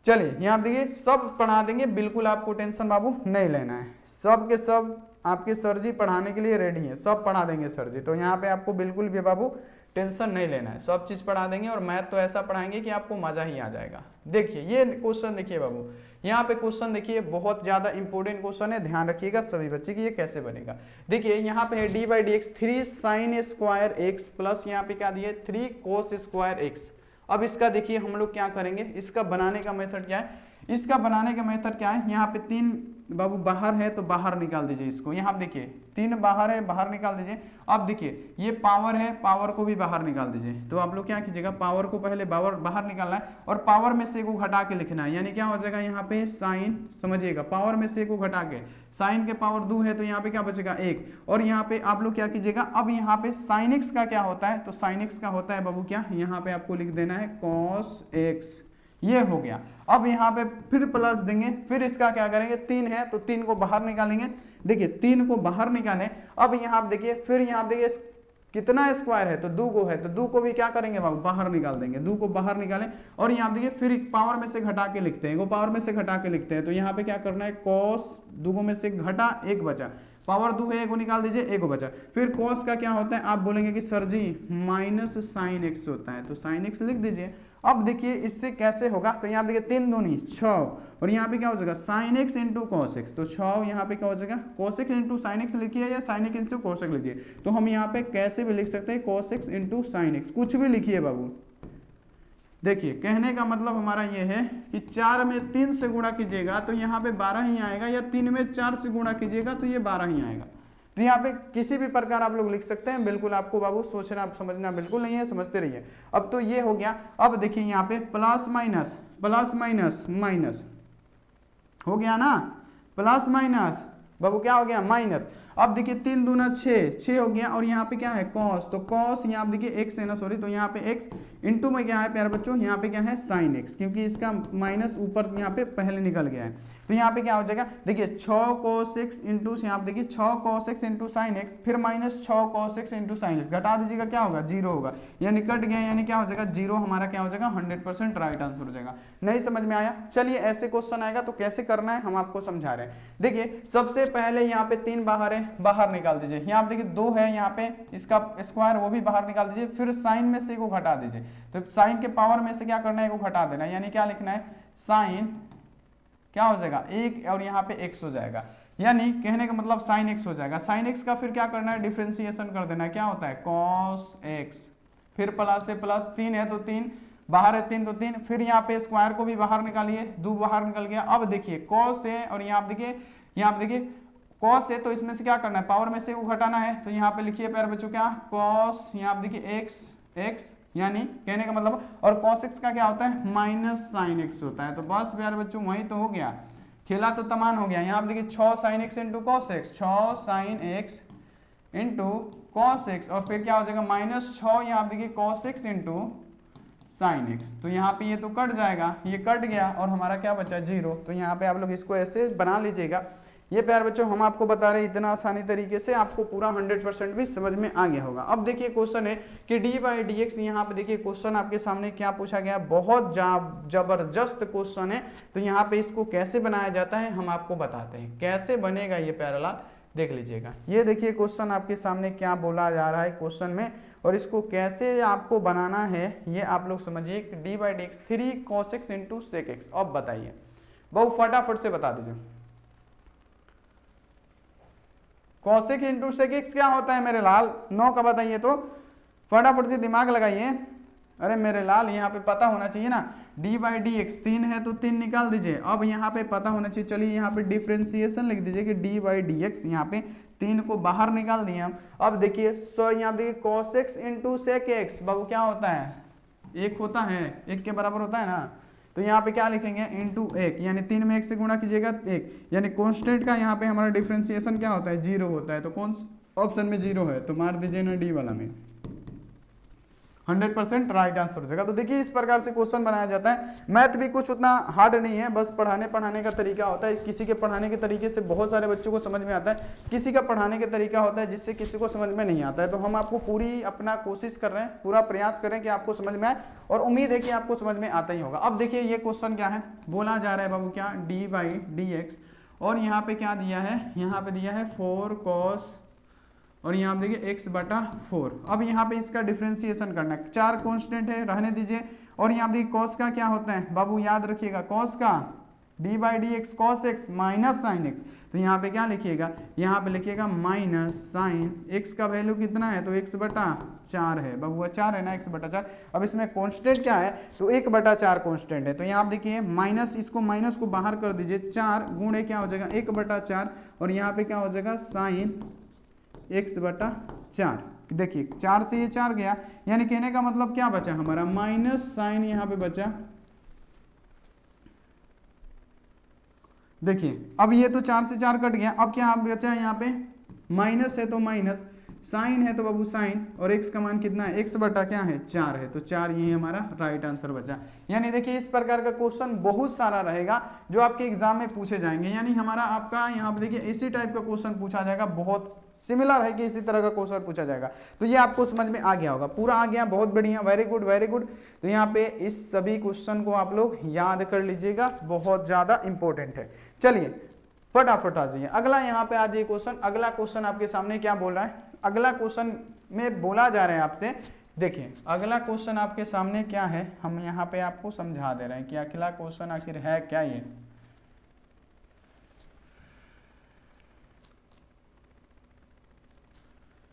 चलिए यहाँ देखिए सब पढ़ा देंगे, बिल्कुल आपको टेंशन बाबू नहीं लेना है, सब के सब आपके सर जी पढ़ाने के लिए रेडी हैं, सब पढ़ा देंगे सर जी। तो यहाँ पे आपको बिल्कुल भी बाबू टेंशन नहीं लेना है, सब चीज पढ़ा देंगे और मैथ तो ऐसा पढ़ाएंगे कि आपको मजा ही आ जाएगा। देखिए ये क्वेश्चन देखिए बाबू, यहाँ पे क्वेश्चन देखिए बहुत ज्यादा इंपॉर्टेंट क्वेश्चन है, ध्यान रखिएगा सभी बच्चे कि ये कैसे बनेगा। देखिए यहाँ पे है d/dx 3 sin square x plus यहाँ पे क्या दिए 3 cos स्क्वायर x। अब इसका देखिए हम लोग क्या करेंगे, इसका बनाने का मेथड क्या है, इसका बनाने का मेथड क्या है, यहाँ पे 3 बाबू बाहर है तो बाहर निकाल दीजिए इसको, यहाँ देखिए 3 बाहर है बाहर निकाल दीजिए। अब देखिए ये पावर है, पावर को भी बाहर निकाल दीजिए। तो आप लोग क्या कीजिएगा, पावर को पहले बाहर निकालना है और पावर में से को घटा के लिखना है, यानी क्या हो जाएगा यहाँ पे साइन, समझिएगा पावर में से को घटा के, साइन के पावर 2 है तो यहाँ पे क्या बचेगा 1, और यहाँ पे आप लोग क्या कीजिएगा, अब यहाँ पे साइन एक्स का क्या होता है, तो साइन एक्स का होता है बाबू क्या, यहाँ पे आपको लिख देना है कॉस एक्स, ये हो गया। अब यहाँ पे फिर प्लस देंगे, फिर इसका क्या करेंगे 3 है तो 3 को बाहर निकालेंगे, देखिए 3 को बाहर निकालें। अब यहाँ देखिए फिर यहाँ देखिए कितना स्क्वायर है तो 2 को है तो 2 को भी क्या करेंगे बाबू बाहर निकाल देंगे, 2 को बाहर निकालें और यहाँ देखिए फिर पावर में से घटा के लिखते हैं, वो पावर में से घटा के लिखते हैं। तो यहाँ पे क्या करना है कॉस 2 में से घटा 1 बचा, पावर 2 है 1 को निकाल दीजिए 1 को बचा। फिर कॉस का क्या होता है, आप बोलेंगे कि सर जी माइनस साइन एक्स होता है तो साइन एक्स लिख दीजिए। अब देखिए इससे कैसे होगा, तो यहाँ देखिए 3 दूनी 6 और यहाँ पे क्या हो जाएगा sine x into cos x, तो 6 यहाँ पे क्या हो जाएगा cos X into sine x लिखिए या sine x into cos x लिखिए। तो हम यहाँ पे कैसे भी लिख सकते हैं cos X into sine x, कुछ भी लिखिए बाबू। देखिए कहने का मतलब हमारा ये है कि 4 में 3 से गुणा कीजिएगा तो यहाँ पे 12 ही आएगा, या 3 में 4 से गुणा कीजिएगा तो ये 12 ही आएगा। तो यहाँ पे किसी भी प्रकार आप लोग लिख सकते हैं, बिल्कुल आपको बाबू सोचना समझना बिल्कुल नहीं है, समझते रहिए। अब तो ये हो गया। अब देखिए यहाँ पे प्लस माइनस माइनस हो गया ना, प्लस माइनस बाबू क्या हो गया माइनस। अब देखिए 3 दूना 6 हो गया और यहाँ पे क्या है कॉस, तो कॉस यहाँ देखिए एक्स है ना सॉरी, तो यहाँ पे एक्स इंटू में क्या है प्यारे बच्चों, यहाँ पे क्या है साइन एक्स, क्योंकि इसका माइनस ऊपर यहाँ पे पहले निकल गया है। तो यहाँ पे क्या हो जाएगा, देखिए 6 cos x इंटू यहाँ पे देखिए 6 cos x into sine X, फिर minus 6 cos x into sine X, घटा दीजिएगा क्या होगा 0 होगा, यानी कट गया, यानी क्या हो जाएगा 0 हमारा क्या हो जाएगा 100% राइट आंसर हो जाएगा। नहीं समझ में आया, चलिए ऐसे क्वेश्चन आएगा तो कैसे करना है हम आपको समझा रहे हैं। देखिए सबसे पहले यहाँ पे 3 बाहर है, बाहर निकाल दीजिए। यहाँ पे देखिए 2 है, यहाँ पे इसका स्क्वायर वो भी बाहर निकाल दीजिए, फिर साइन में से को घटा दीजिए। तो साइन के पावर में से क्या करना है को घटा देना, यानी क्या लिखना है साइन क्या हो जाएगा 1 और यहाँ पे x हो जाएगा, यानी कहने का मतलब साइन x हो जाएगा। साइन x का फिर क्या करना है डिफरेंशिएशन कर देना है, क्या होता है cos x, फिर प्लस से प्लस 3 है तो 3 बाहर है 3 तो 3, फिर यहाँ पे स्क्वायर को भी बाहर निकालिए, 2 बाहर निकल गया। अब देखिए cos है और यहाँ पे देखिए cos है तो इसमें से क्या करना है पावर में से को घटाना है, तो यहाँ पे लिखिए प्यारे बच्चों क्या cos यहाँ पे देखिए x यानी कहने का मतलब, और cos x का क्या होता है माइनस साइन x होता है। तो बस प्यारे बच्चों वही तो हो गया, खेला तो तमाम हो गया। यहाँ पे देखिए 6 sin x into cos x, 6 sin x into cos x, और फिर क्या हो जाएगा माइनस 6 यहाँ पे देखिए cos x into sine x. तो यहाँ पे ये तो कट जाएगा, ये कट गया और हमारा क्या बचा 0। तो यहाँ पे आप लोग इसको ऐसे बना लीजिएगा। ये प्यारे बच्चों हम आपको बता रहे हैं इतना आसानी तरीके से, आपको पूरा 100% भी समझ में आ गया होगा। अब देखिए क्वेश्चन है कि d/dx, यहाँ पे देखिए क्वेश्चन आपके सामने क्या पूछा गया, बहुत जबरदस्त क्वेश्चन है। तो यहाँ पे इसको कैसे बनाया जाता है हम आपको बताते हैं, कैसे बनेगा ये प्यारे लाल देख लीजिएगा। ये देखिए क्वेश्चन आपके सामने क्या बोला जा रहा है क्वेश्चन में, और इसको कैसे आपको बनाना है ये आप लोग समझिए। d/dx 3 cos x into sec x। अब बताइए बहुत फटाफट से बता दीजिए, cosec इंटू sec x क्या होता है मेरे लाल, 9 का बताइए तो फटाफट से दिमाग लगाइए। अरे मेरे लाल यहाँ पे पता होना चाहिए ना, d/dx 3 है तो 3 निकाल दीजिए। अब यहाँ पे पता होना चाहिए, चलिए यहाँ पे डिफरेंशिएशन लिख दीजिए कि d/dx, यहाँ पे 3 को बाहर निकाल दिए हम। अब देखिए यहाँ देखिए cos x into sec x बाबू क्या होता है 1 होता है, 1 के बराबर होता है ना। तो यहाँ पे क्या लिखेंगे इंटू 1, यानी 3 में 1 से गुणा कीजिएगा 1, यानी कांस्टेंट का यहाँ पे हमारा डिफरेंशिएशन क्या होता है 0 होता है। तो कौन ऑप्शन में 0 है तो मार दीजिए ना डी वाला में। 100% राइट आंसर हो जाएगा। तो देखिए इस प्रकार से क्वेश्चन बनाया जाता है। मैथ भी कुछ उतना हार्ड नहीं है, बस पढ़ाने का तरीका होता है। किसी के पढ़ाने के तरीके से बहुत सारे बच्चों को समझ में आता है, किसी का पढ़ाने का तरीका होता है जिससे किसी को समझ में नहीं आता है। तो हम आपको पूरी अपना कोशिश कर रहे हैं, पूरा प्रयास कर रहे हैं कि आपको समझ में आए, और उम्मीद है कि आपको समझ में आता ही होगा। अब देखिए ये क्वेश्चन क्या है, बोला जा रहा है बाबू क्या, dy/dx, और यहाँ पे क्या दिया है, यहाँ पे दिया है 4 cos, और यहाँ पे देखिए x/4। अब यहाँ पे इसका डिफरेंशिएशन करना है, 4 कांस्टेंट है, रहने दीजिए। और यहाँ पे cos का क्या होता है बाबू, याद रखिएगा, cos का d/dx cos x minus sine x। तो यहाँ पे क्या लिखिएगा, यहाँ पे लिखिएगा माइनस साइन x का वैल्यू कितना है, तो x/4 है बाबू, 4 है ना, x/4। अब इसमें कांस्टेंट क्या है, तो 1/4 कांस्टेंट है। तो यहाँ पे देखिए माइनस, इसको माइनस को बाहर कर दीजिए, 4 गुणे क्या हो जाएगा 1/4, और यहाँ पे क्या हो जाएगा साइन x/4। देखिए 4 से ये 4 गया, यानी कहने का मतलब क्या बचा हमारा, माइनस साइन यहाँ पे बचा। देखिए अब ये तो 4 से 4 कट गया, अब क्या बचा यहाँ पे, माइनस है तो माइनस, साइन है तो बाबू साइन, और x का मान कितना है, x/क्या है 4 है, तो 4 यही हमारा राइट आंसर बचा। यानी देखिए इस प्रकार का क्वेश्चन बहुत सारा रहेगा जो आपके एग्जाम में पूछे जाएंगे। यानी हमारा आपका यहाँ पे देखिए इसी टाइप का क्वेश्चन पूछा जाएगा, बहुत सिमिलर है कि इसी तरह का क्वेश्चन पूछा जाएगा। तो ये आपको समझ में आ गया होगा, पूरा आ गया, बहुत बढ़िया, वेरी गुड वेरी गुड। तो यहाँ पे इस सभी क्वेश्चन को आप लोग याद कर लीजिएगा, बहुत ज्यादा इंपॉर्टेंट है। चलिए फटाफट आ जाइए, अगला यहाँ पे आ जाइए क्वेश्चन। अगला क्वेश्चन आपके सामने क्या बोल रहा है, अगला क्वेश्चन में बोला जा रहा है आपसे, देखिए अगला क्वेश्चन आपके सामने क्या है, हम यहाँ पे आपको समझा दे रहे हैं कि अगला क्वेश्चन आखिर है क्या। ये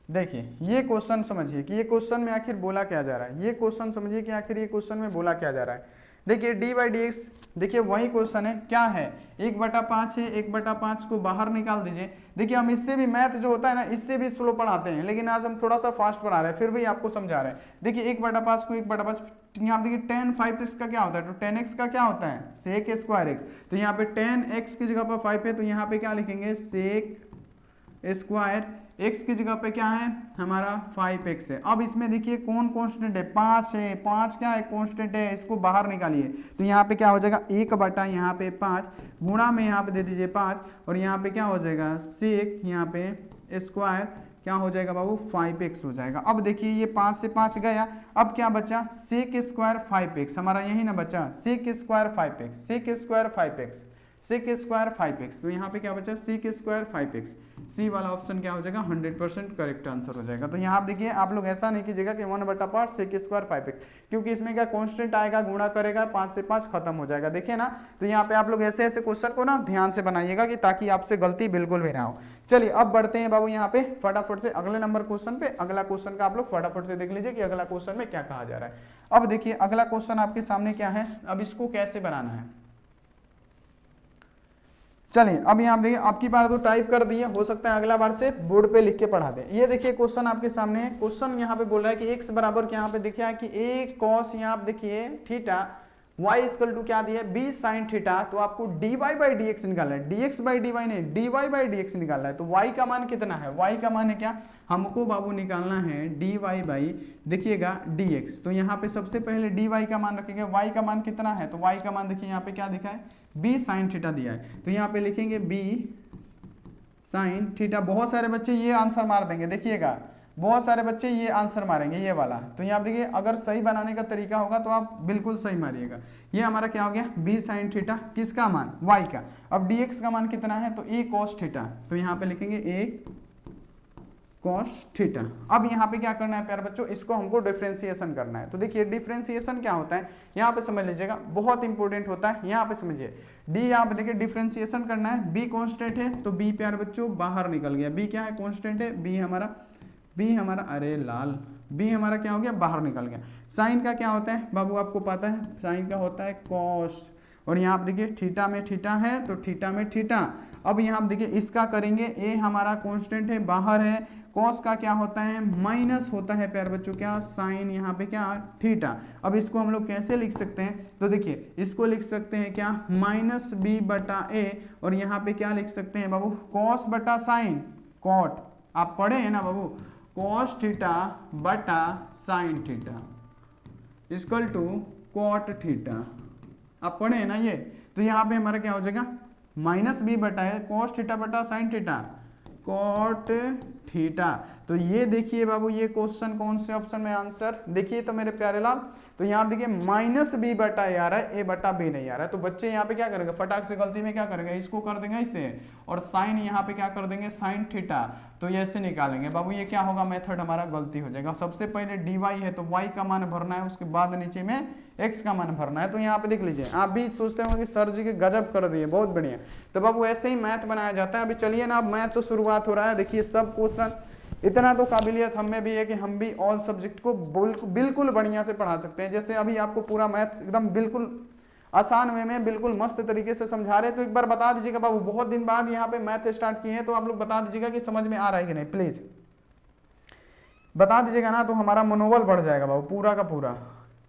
देखिए ये क्वेश्चन समझिए कि ये क्वेश्चन में आखिर बोला क्या जा रहा है, ये क्वेश्चन समझिए कि आखिर ये क्वेश्चन में बोला क्या जा रहा है। देखिए d/dx, देखिए वही क्वेश्चन है, क्या है 1/5 है, 1/5 को बाहर निकाल दीजिए। देखिए हम इससे भी मैथ जो होता है ना, इससे भी स्लो पढ़ाते हैं, लेकिन आज हम थोड़ा सा फास्ट पढ़ा रहे हैं, फिर भी आपको समझा रहे हैं। देखिए 1/5 को 1/5, यहाँ देखिए tan 5x का क्या होता है, तो tan x का क्या होता है sec²x। तो यहाँ पे tan x की जगह पर 5 है, तो यहाँ पे क्या लिखेंगे sec² x की जगह पे क्या है हमारा 5x है। अब इसमें देखिए कौन कांस्टेंट है, 5 है, 5 क्या है कांस्टेंट है, इसको बाहर निकालिए। तो यहाँ पे क्या हो जाएगा 1/, यहाँ पे 5 गुणा में यहाँ पे दे दीजिए 5, और यहाँ पे क्या हो जाएगा सेक, यहाँ पे स्क्वायर क्या हो जाएगा बाबू 5x हो जाएगा। अब देखिए ये 5 से 5 गया, अब क्या बचा sec² 5x, हमारा यही ना बचा sec² 5x, sec² 5x, sec² 5x। तो यहाँ पे क्या बचा sec² 5x, सी वाला ऑप्शन क्या हो जाएगा 100% करेक्ट आंसर हो जाएगा। तो यहाँ आप देखिए, आप लोग ऐसा नहीं कीजिएगा कि 1/5 sec² 5x, क्योंकि इसमें क्या कांस्टेंट आएगा, गुणा करेगा, 5 से 5 खत्म हो जाएगा, देखिए ना। तो यहाँ पे आप लोग ऐसे ऐसे क्वेश्चन को ना ध्यान से बनाइएगा कि ताकि आपसे गलती बिल्कुल भी ना हो। चलिए अब बढ़ते हैं बाबू यहाँ पे फटाफट से अगले नंबर क्वेश्चन पे। अगला क्वेश्चन का आप लोग फटाफट से देख लीजिए कि अगला क्वेश्चन में क्या कहा जा रहा है। अब देखिए अगला क्वेश्चन आपके सामने क्या है, अब इसको कैसे बनाना है। चलिए अब यहाँ देखिए, आपकी बार तो टाइप कर दिए, हो सकता है अगला बार से बोर्ड पे लिख के पढ़ा दें। ये देखिए क्वेश्चन आपके सामने है, क्वेश्चन यहाँ पे बोल रहा है कि x बराबर यहाँ पे देखिए कि a cos, यहाँ आप देखिए थीटा, y इक्वल टू क्या दिया है b sin थीटा। तो आपको dy/dx निकालना है, dx/dy नहीं, dy/dx निकालना है। तो y का मान कितना है, y का मान है क्या, हमको बाबू निकालना है dy/ देखिएगा dx। तो यहाँ पे सबसे पहले dy का मान रखेंगे, y का मान कितना है, तो y का मान देखिए यहाँ पे क्या दिखा है b sin थीटा दिया है। तो यहाँ पे लिखेंगे b sin थीटा। बहुत सारे बच्चे ये आंसर मार देंगे, देखिएगा बहुत सारे बच्चे ये आंसर मारेंगे ये वाला। तो यहाँ देखिए अगर सही बनाने का तरीका होगा तो आप बिल्कुल सही मारिएगा। ये हमारा क्या हो गया b sin थीटा, किसका मान y का। अब dx का मान कितना है, तो a cos थीटा। तो यहाँ पे लिखेंगे a cos थीटा। अब यहाँ पे क्या करना है प्यारे बच्चों, इसको हमको डिफरेंशिएशन करना है। तो देखिए डिफरेंशिएशन क्या होता है, यहाँ पे समझ लीजिएगा, बहुत इंपॉर्टेंट होता है। यहाँ पे समझिए d, यहाँ पे देखिए डिफरेंशिएशन करना है, b कांस्टेंट है तो b प्यारे बच्चों बाहर निकल गया, b क्या है कांस्टेंट है, b हमारा अरे लाल, b हमारा क्या हो गया बाहर निकल गया। साइन का क्या होता है बाबू, आपको पता है साइन का होता है कॉस, और यहाँ आप देखिए थीटा में थीटा है तो थीटा में थीटा। अब यहाँ आप देखिए इसका करेंगे, a हमारा कांस्टेंट है बाहर है, कॉस का क्या होता है माइनस होता है प्यारे बच्चों क्या साइन, यहाँ पे क्या थीटा। अब इसको हम लोग कैसे लिख सकते हैं, तो देखिए इसको लिख सकते हैं क्या -b/a, और यहाँ पे क्या लिख सकते हैं बाबू कॉस बटा साइन कॉट, आप पढ़े हैं ना बाबू, कॉस थीटा बटा sine theta. Equal to cot theta. आप पढ़े हैं ना ये, तो यहाँ पे हमारा क्या हो जाएगा माइनस बी बटा है कॉस थीटा बटा साइन थीटा, कॉट थीटा। तो ये देखिए बाबू ये क्वेश्चन कौन से ऑप्शन में आंसर देखिए तो मेरे प्यारे लाल, तो यहाँ देखिए माइनस बी बटा ए आ रहा है, ए बटा बी नहीं आ रहा है। तो बच्चे यहाँ पे क्या करेंगे फटाक से गलती में क्या करेंगे इसको कर देंगे इसे, और साइन यहाँ पे क्या कर देंगे साइन थीटा, तो ये ऐसे निकालेंगे बाबू। ये क्या होगा मेथड हमारा गलती हो जाएगा। सबसे पहले डी वाई है तो वाई का मान भरना है, उसके बाद नीचे में एक्स का मान भरना है। तो यहाँ पे देख लीजिए आप भी सोचते होंगे कि सर जी के गजब कर दिए, बहुत बढ़िया। तो बाबू ऐसे ही मैथ बनाया जाता है। अभी चलिए ना, अब मैथ तो शुरुआत हो रहा है। देखिए सब क्वेश्चन, इतना तो काबिलियत हमें भी है कि हम भी ऑल सब्जेक्ट को बिल्कुल बढ़िया से पढ़ा सकते हैं। जैसे अभी आपको पूरा मैथ एकदम बिल्कुल आसान वे में बिल्कुल मस्त तरीके से समझा रहे हैं। तो एक बार बता दीजिएगा बाबू, बहुत दिन बाद यहाँ पे मैथ स्टार्ट किए हैं, तो आप लोग बता दीजिएगा कि समझ में आ रहा है कि नहीं, प्लीज बता दीजिएगा ना, तो हमारा मनोबल बढ़ जाएगा बाबू, पूरा का पूरा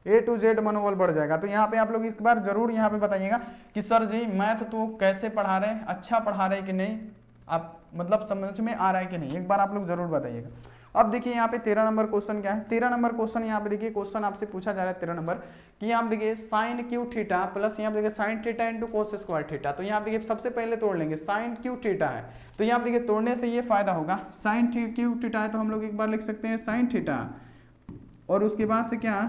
A to Z मनोबल बढ़ जाएगा। तो यहाँ पे आप लोग एक बार जरूर यहाँ पे बताइएगा कि सर जी मैथ तो कैसे पढ़ा रहे हैं, अच्छा पढ़ा रहे हैं कि नहीं, आप मतलब समझ में आ रहा है कि नहीं, एक बार आप लोग जरूर बताइएगा। अब देखिए यहाँ पे 13 नंबर क्वेश्चन क्या है। 13 नंबर क्वेश्चन यहाँ पे देखिए क्वेश्चन आपसे पूछा जा रहा है 13 नंबर कि यहाँ देखिए साइन क्यू थीटा प्लस यहाँ देखिए sine theta into cos square theta. तो यहाँ देखिए सबसे पहले तोड़ लेंगे, साइन क्यू थीटा है तो यहाँ देखिए तोड़ने से ये फायदा होगा, साइन क्यू थीटा है तो हम लोग एक बार लिख सकते हैं साइन थीटा, और उसके बाद से क्या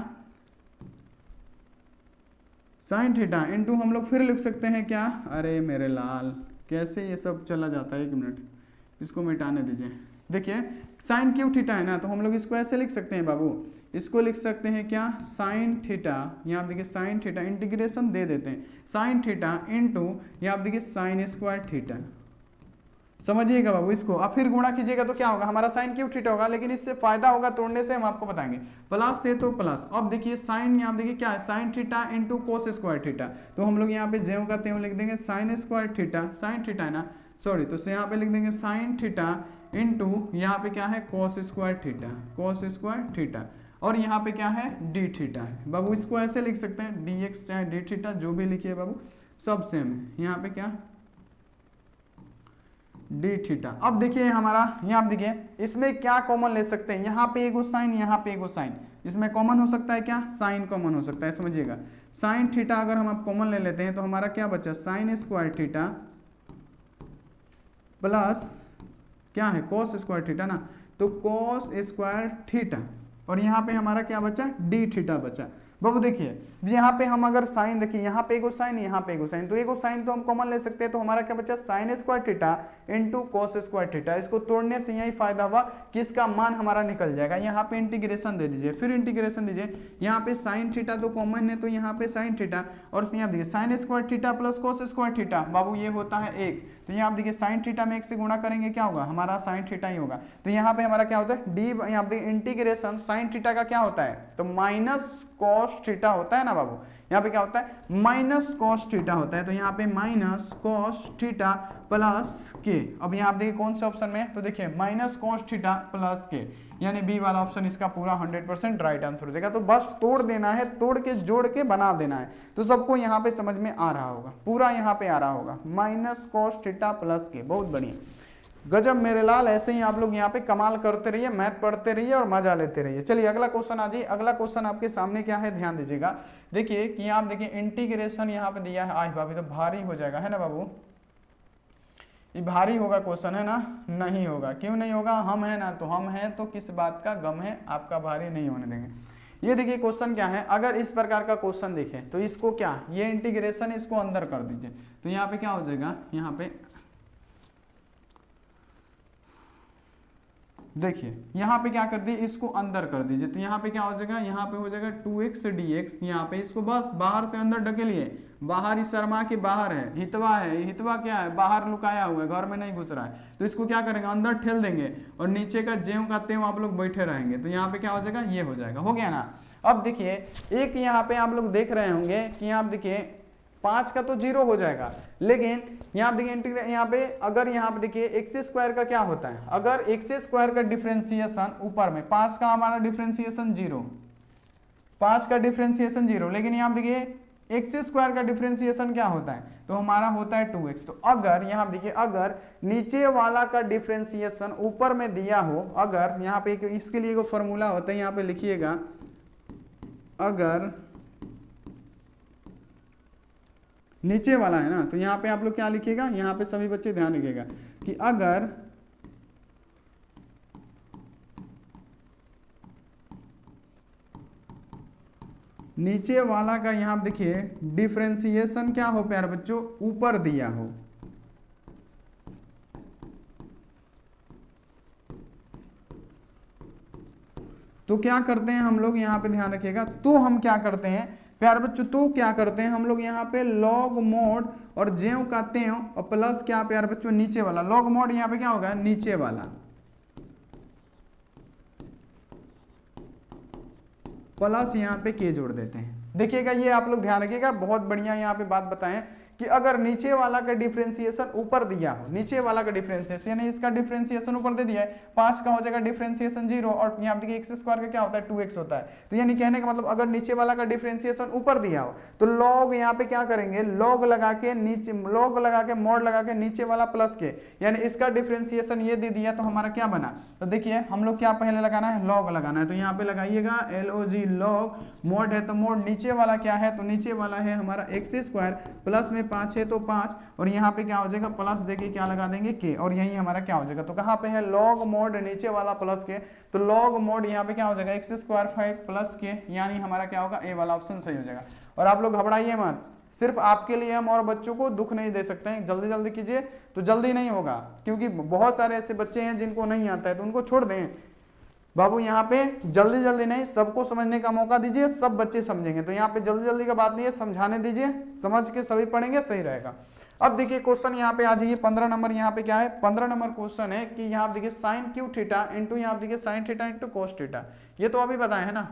साइन थीटा इंटू हम लोग फिर लिख सकते हैं क्या, अरे मेरे लाल कैसे ये सब चला जाता है, एक मिनट इसको मिटाने दीजिए। देखिए साइन क्यू थीटा है ना, तो हम लोग इसको ऐसे लिख सकते हैं बाबू, इसको लिख सकते हैं क्या साइन थीटा, यहाँ देखिए साइन थीटा इंटीग्रेशन दे देते हैं साइन थीटा इंटू यहाँ देखिए साइन स्क्वायर थीटा, समझिएगा बाबू इसको। अब फिर गुणा कीजिएगा तो क्या होगा हमारा साइन क्यू थीटा होगा, लेकिन इससे फायदा होगा तोड़ने से, हम आपको बताएंगे प्लस से तो प्लस। अब देखिए साइन यहाँ देखिए क्या है sine theta into cos square theta, तो हम लोग यहाँ पे ज्यों का त्यों लिख देंगे sign square theta, sine theta है ना सॉरी, तो यहाँ पे लिख देंगे साइन थीटा इंटू यहाँ पे क्या है कोस स्क्वायर थीटा, कोस स्क्वायर थीटा, और यहाँ पे क्या है डी थीटा है बाबू। इसको ऐसे लिख सकते हैं डी एक्स चाहे डी थीटा जो भी लिखिए बाबू सब सेम है। यहाँ पे क्या डी थीटा। अब देखिए हमारा यहाँ देखिए इसमें क्या कॉमन ले सकते हैं, यहाँ पे एगो साइन यहाँ पे एगो साइन, इसमें कॉमन हो सकता है क्या साइन कॉमन हो सकता है, समझिएगा साइन थीटा अगर हम कॉमन ले लेते हैं तो हमारा क्या बचा साइन स्क्वायर थीटा प्लस क्या है कोस स्क्वायर थीटा ना, तो कोस स्क्वायर थीटा, और यहाँ पे हमारा क्या बचा डी थीटा बचा। बाबू देखिए यहाँ पे हम अगर साइन देखिए यहाँ पे एगो साइन यहाँ पे एगो साइन, तो एगो साइन तो हम कॉमन ले सकते हैं, तो हमारा क्या बचा sign square theta into cos square theta. इसको तोड़ने से यही फायदा हुआ कि इसका मान हमारा निकल जाएगा। यहाँ पे इंटीग्रेशन दे दीजिए, फिर इंटीग्रेशन दीजिए, यहाँ पे साइन थीटा तो कॉमन है तो यहाँ पे साइन थीटा, और यहाँ देखिए sine square theta plus cos square theta बाबू ये होता है 1, तो यहाँ आप देखिए साइन थीटा में 1 से गुणा करेंगे क्या होगा हमारा साइन थीटा ही होगा। तो यहाँ पे हमारा क्या होता है डी, यहाँ पे इंटीग्रेशन साइन थीटा का क्या होता है तो माइनस कॉस थीटा होता है ना बाबू, यहाँ पे क्या होता है माइनस कॉस थीटा होता है, तो यहाँ पे माइनस कॉस थीटा प्लस के। अब यहाँ आप देखिए कौन से ऑप्शन में है, तो देखिए माइनस कॉस थीटा प्लस के, यानी बी वाला ऑप्शन इसका पूरा 100% राइट आंसर हो जाएगा। तो बस तोड़ देना है, तोड़ के जोड़ के बना देना है, तो सबको यहाँ पे समझ में आ रहा होगा, पूरा यहाँ पे आ रहा होगा माइनस कॉस थीटा प्लस के। बहुत बढ़िया गजब मेरे लाल, ऐसे ही आप लोग यहाँ पे कमाल करते रहिए, मैथ पढ़ते रहिए और मजा लेते रहिए। चलिए अगला क्वेश्चन आ जाइए। अगला क्वेश्चन आपके सामने क्या है ध्यान दीजिएगा। देखिए कि आप देखिए इंटीग्रेशन यहाँ पे दिया है, आज भाभी तो भारी हो जाएगा है ना बाबू, ये भारी होगा क्वेश्चन है ना, नहीं होगा, क्यों नहीं होगा, हम है ना, तो हम हैं तो किस बात का गम है, आपका भारी नहीं होने देंगे। ये देखिए क्वेश्चन क्या है, अगर इस प्रकार का क्वेश्चन देखें तो इसको क्या ये इंटीग्रेशन इसको अंदर कर दीजिए, तो यहाँ पे क्या हो जाएगा, यहाँ पे देखिए यहाँ पे क्या कर दिए इसको अंदर कर दीजिए, तो यहाँ पे क्या हो जाएगा, यहाँ पे हो जाएगा 2x dx, यहाँ पे इसको बस बाहर से अंदर ढकेलिए, बाहर इस शर्मा के बाहर है, हितवा है, हितवा क्या है बाहर लुकाया हुआ है, घर में नहीं घुस रहा है, तो इसको क्या करेंगे अंदर ठेल देंगे, और नीचे का ज्यों का त्यों आप लोग बैठे रहेंगे, तो यहाँ पे क्या हो जाएगा ये हो जाएगा, हो गया ना। अब देखिए एक यहाँ पे आप लोग देख रहे होंगे कि यहाँ देखिए 5 का तो 0 हो जाएगा, लेकिन यहाँ देखिए इंटीग्रेट यहाँ पे अगर यहाँ पे देखिए एक्स स्क्वायर का क्या होता है, अगर एक्स स्क्वायर का डिफरेंशिएशन ऊपर में 5 का हमारा डिफरेंशिएशन 0, 5 का डिफरेंशिएशन 0, लेकिन यहाँ देखिए एक्स स्क्वायर का डिफरेंशिएशन क्या होता है तो हमारा होता है 2x। तो अगर यहाँ देखिए अगर नीचे वाला का डिफरेंशिएशन ऊपर में दिया हो, अगर यहाँ पे इसके लिए एक फॉर्मूला होता है, यहाँ पे लिखिएगा अगर नीचे वाला है ना, तो यहाँ पे आप लोग क्या लिखिएगा, यहाँ पे सभी बच्चे ध्यान रखिएगा कि अगर नीचे वाला का यहाँ देखिए डिफ्रेंसिएशन क्या हो प्यारे बच्चों, ऊपर दिया हो, तो क्या करते हैं हम लोग, यहाँ पे ध्यान रखिएगा, तो हम क्या करते हैं प्यारे बच्चों, तो क्या करते हैं हम लोग यहाँ पे लॉग मोड और ज्यों का त्यों और प्लस क्या प्यारे बच्चों नीचे वाला, लॉग मोड यहाँ पे क्या होगा नीचे वाला, प्लस यहाँ पे के जोड़ देते हैं। देखिएगा ये आप लोग ध्यान रखिएगा, बहुत बढ़िया यहाँ पे बात बताएं कि अगर नीचे वाला का डिफरेंशिएशन ऊपर दिया हो, नीचे वाला का डिफरेंशिएशन यानी इसका डिफरेंशिएशन ऊपर दे दिया है, 5 का हो जाएगा डिफरेंशिएशन 0 और यहाँ देखिए x स्क्वायर का क्या होता है 2x होता है, तो यानी कहने का मतलब अगर नीचे वाला का डिफरेंशिएशन ऊपर दिया हो तो लॉग यहाँ पे क्या करेंगे, लॉग लगा के नीचे, लॉग लगा के मॉड लगा के नीचे वाला प्लस के, यानी इसका डिफरेंशिएशन ये दे दिया तो हमारा क्या बना, तो देखिए हम लोग क्या पहले लगाना है, लॉग लगाना है, तो यहाँ पे लगाइएगा LOG लॉग, मोड है तो मोड नीचे वाला क्या है, तो नीचे वाला है हमारा x स्क्वायर प्लस में 5 है तो 5 और यहाँ पे क्या हो जाएगा प्लस देके क्या लगा देंगे के, और यही हमारा क्या हो जाएगा, तो कहाँ पे है लॉग मोड नीचे वाला प्लस के, तो लॉग मोड यहाँ पे क्या हो जाएगा x स्क्वायर 5 प्लस के, यानी हमारा क्या होगा ए वाला ऑप्शन सही हो जाएगा। और आप लोग घबराइए मत, सिर्फ आपके लिए हम और बच्चों को दुख नहीं दे सकते हैं, जल्दी जल्दी कीजिए तो जल्दी नहीं होगा, क्योंकि बहुत सारे ऐसे बच्चे हैं जिनको नहीं आता है तो उनको छोड़ दें बाबू, यहाँ पे जल्दी जल्दी नहीं, सबको समझने का मौका दीजिए, सब बच्चे समझेंगे, तो यहाँ पे जल्दी जल्दी का बात नहीं है, समझाने दीजिए, समझ के सभी पढ़ेंगे सही रहेगा। अब देखिए क्वेश्चन यहाँ पे आ जाइए 15 नंबर, यहाँ पे क्या है 15 नंबर क्वेश्चन है कि यहाँ देखिए साइन क्यू थीटा इंटू यहाँ देखिए sine theta into cos theta, ये तो अभी बताए है ना,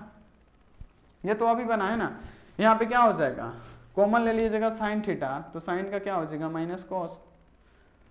ये तो अभी बना है ना, यहाँ पे क्या हो जाएगा कॉमन ले लीजिएगा साइन थीटा, तो साइन का क्या हो जाएगा माइनस कॉस,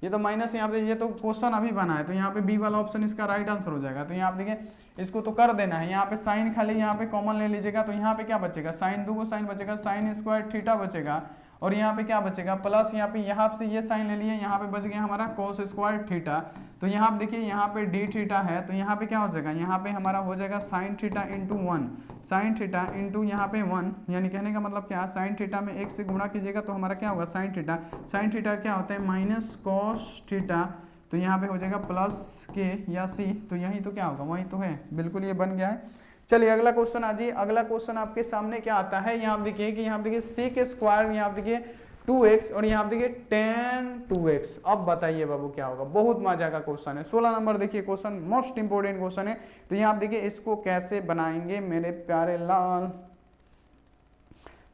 ये तो माइनस यहाँ पे, ये तो क्वेश्चन अभी बना है तो यहाँ पे बी वाला ऑप्शन इसका राइट आंसर हो जाएगा। तो यहाँ पे देखिए इसको तो कर देना है, यहाँ पे साइन खाली यहाँ पे कॉमन ले लीजिएगा, तो यहाँ पे क्या बचेगा साइन, 2 साइन बचेगा, साइन स्क्वायर थीटा बचेगा, और यहाँ पे क्या बचेगा प्लस, यहाँ से ये साइन ले लिए, यहाँ पे बच गया हमारा कोस स्क्वायर थीटा, तो यहाँ पे देखिए यहाँ पे डी थीटा है, तो यहाँ पे क्या हो जाएगा, यहाँ पे हमारा हो जाएगा sine theta into 1, sine theta into यहाँ पे 1, यानी कहने का मतलब क्या, साइन थीटा में 1 से गुणा कीजिएगा तो हमारा क्या होगा साइन थीटा, साइन थीटा क्या होता है माइनस कॉस थीटा, तो यहाँ पे हो जाएगा प्लस के या सी, तो यही तो क्या होगा वही तो है, बिल्कुल ये बन गया है। चलिए अगला क्वेश्चन आ जाइए, अगला क्वेश्चन आपके सामने क्या आता है, यहाँ देखिए कि यहाँ देखिए सेक स्क्वायर, यहाँ देखिए 2x और यहाँ देखिए tan 2x, अब बताइए बाबू क्या होगा, बहुत मजा का क्वेश्चन है। 16 नंबर देखिए क्वेश्चन, मोस्ट इंपोर्टेंट क्वेश्चन है, तो यहाँ देखिए इसको कैसे बनाएंगे मेरे प्यारे लाल,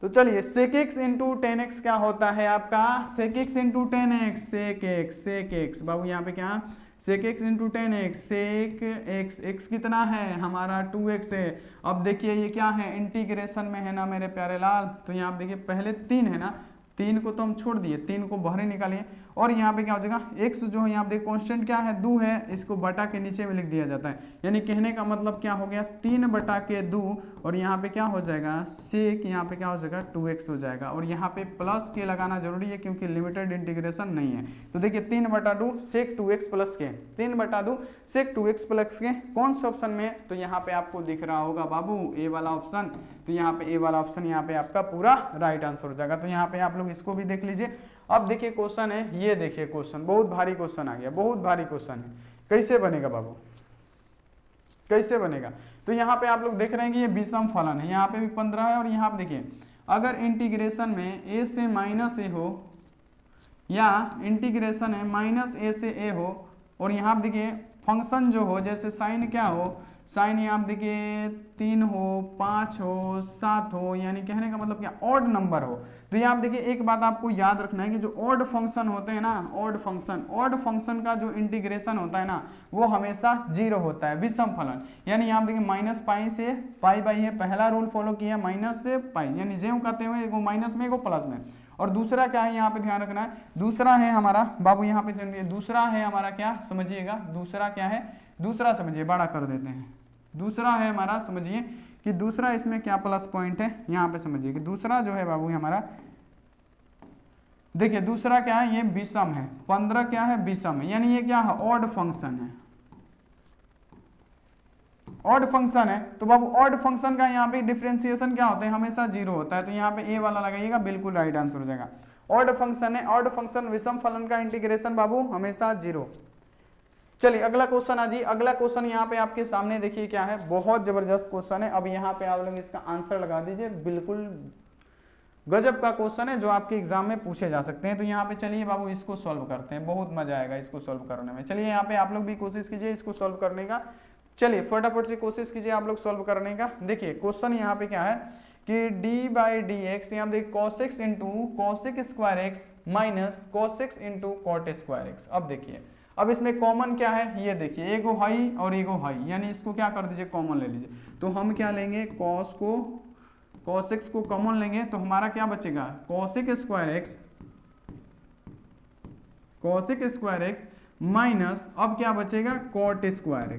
तो चलिए sec X into tan X क्या होता है आपका, sec X into tan X, sec X बाबू यहाँ पे क्या sec X into tan X, sec X, X कितना है हमारा 2x है। अब देखिए ये क्या है इंटीग्रेशन में है ना मेरे प्यारे लाल, तो यहाँ देखिए पहले 3 है ना, 3 को तो हम छोड़ दिए, 3 को बाहर निकालिए, और यहाँ पे क्या हो जाएगा x जो है यहाँ पे कांस्टेंट क्या है 2 है, इसको बटा के नीचे में लिख दिया जाता है, यानी कहने का मतलब क्या हो गया 3 बटा के 2, और यहाँ पे क्या हो जाएगा सेक, यहाँ पे क्या हो जाएगा 2x हो जाएगा, और यहाँ पे प्लस के लगाना जरूरी है क्योंकि लिमिटेड इंटीग्रेशन नहीं है। तो देखिए 3 बटा 2 सेक 2x प्लस के, 3 बटा 2 सेक 2x प्लस के, कौन से ऑप्शन में, तो यहाँ पे आपको दिख रहा होगा बाबू ए वाला ऑप्शन, तो यहाँ पे ए वाला ऑप्शन यहाँ पे आपका पूरा राइट आंसर हो जाएगा। तो यहाँ पे आप लोग इसको भी देख लीजिए। अब देखिए क्वेश्चन है, ये देखिए क्वेश्चन बहुत भारी क्वेश्चन आ गया, बहुत भारी क्वेश्चन है, कैसे बनेगा बाबू, कैसे बनेगा, तो यहाँ पे आप लोग देख रहे हैं कि ये विषम फलन है, यहाँ पे भी 15 है, और यहाँ पे देखिए अगर इंटीग्रेशन में a से माइनस ए हो या इंटीग्रेशन है माइनस ए से ए हो, और यहाँ पे देखिए फंक्शन जो हो जैसे साइन क्या हो, साइन यहाँ पे देखिए 3 हो 5 हो 7 हो, यानी कहने का मतलब क्या ऑड नंबर हो। तो यहाँ पे देखिए एक बात आपको याद रखना है कि जो ऑड फंक्शन होते हैं ना, ऑड फंक्शन का जो इंटीग्रेशन होता है ना वो हमेशा 0 होता है, विषम फलन, यानी यहाँ देखिए माइनस पाई से पाई बाई है, पहला रूल फॉलो किया माइनस से पाई, यानी ज्यों कहते हुए एगो माइनस में एगो प्लस में, और दूसरा क्या है यहाँ पे ध्यान रखना है, दूसरा है हमारा बाबू यहाँ पे दूसरा है हमारा क्या समझिएगा, दूसरा क्या है, दूसरा समझिए बड़ा कर देते हैं, दूसरा है हमारा समझिए कि दूसरा इसमें क्या प्लस पॉइंट है, यहाँ पे समझिए कि दूसरा जो है बाबू हमारा देखिए दूसरा क्या है ये विषम है, 15 क्या है विषम है, यानी ये क्या है ऑड फंक्शन है, ऑड फंक्शन है तो बाबू ऑड फंक्शन का यहाँ पे डिफरेंशिएशन क्या होता है, हमेशा जीरो होता है, तो यहाँ पे ए वाला लगाइएगा, बिल्कुल राइट आंसर हो जाएगा। ऑड फंक्शन है, ऑड फंक्शन विषम फलन का इंटीग्रेशन बाबू हमेशा जीरो। चलिए अगला क्वेश्चन आ जी, अगला क्वेश्चन यहाँ पे आपके सामने देखिए क्या है, बहुत जबरदस्त क्वेश्चन है। अब यहाँ पे आप लोग इसका आंसर लगा दीजिए, बिल्कुल गजब का क्वेश्चन है जो आपके एग्जाम में पूछे जा सकते हैं। तो यहाँ पे चलिए बाबू इसको सॉल्व करते हैं, बहुत मजा आएगा इसको सॉल्व करने में। चलिए यहाँ पे आप लोग भी कोशिश कीजिए इसको सॉल्व करने का, चलिए फटाफट से कोशिश कीजिए आप लोग सॉल्व करने का। देखिए क्वेश्चन यहाँ पे क्या है कि डी बाई डी एक्स, यहाँ देखिए cos X into cosec square X minus cos X into cot square X. अब देखिए अब इसमें कॉमन क्या है, ये देखिए एगो हाई और एगो हाई, यानी इसको क्या कर दीजिए कॉमन ले लीजिए। तो हम क्या लेंगे, कॉस को cos x को कॉमन लेंगे तो हमारा क्या बचेगा, cosic स्क्वायर एक्स माइनस अब क्या बचेगा cot स्क्वायर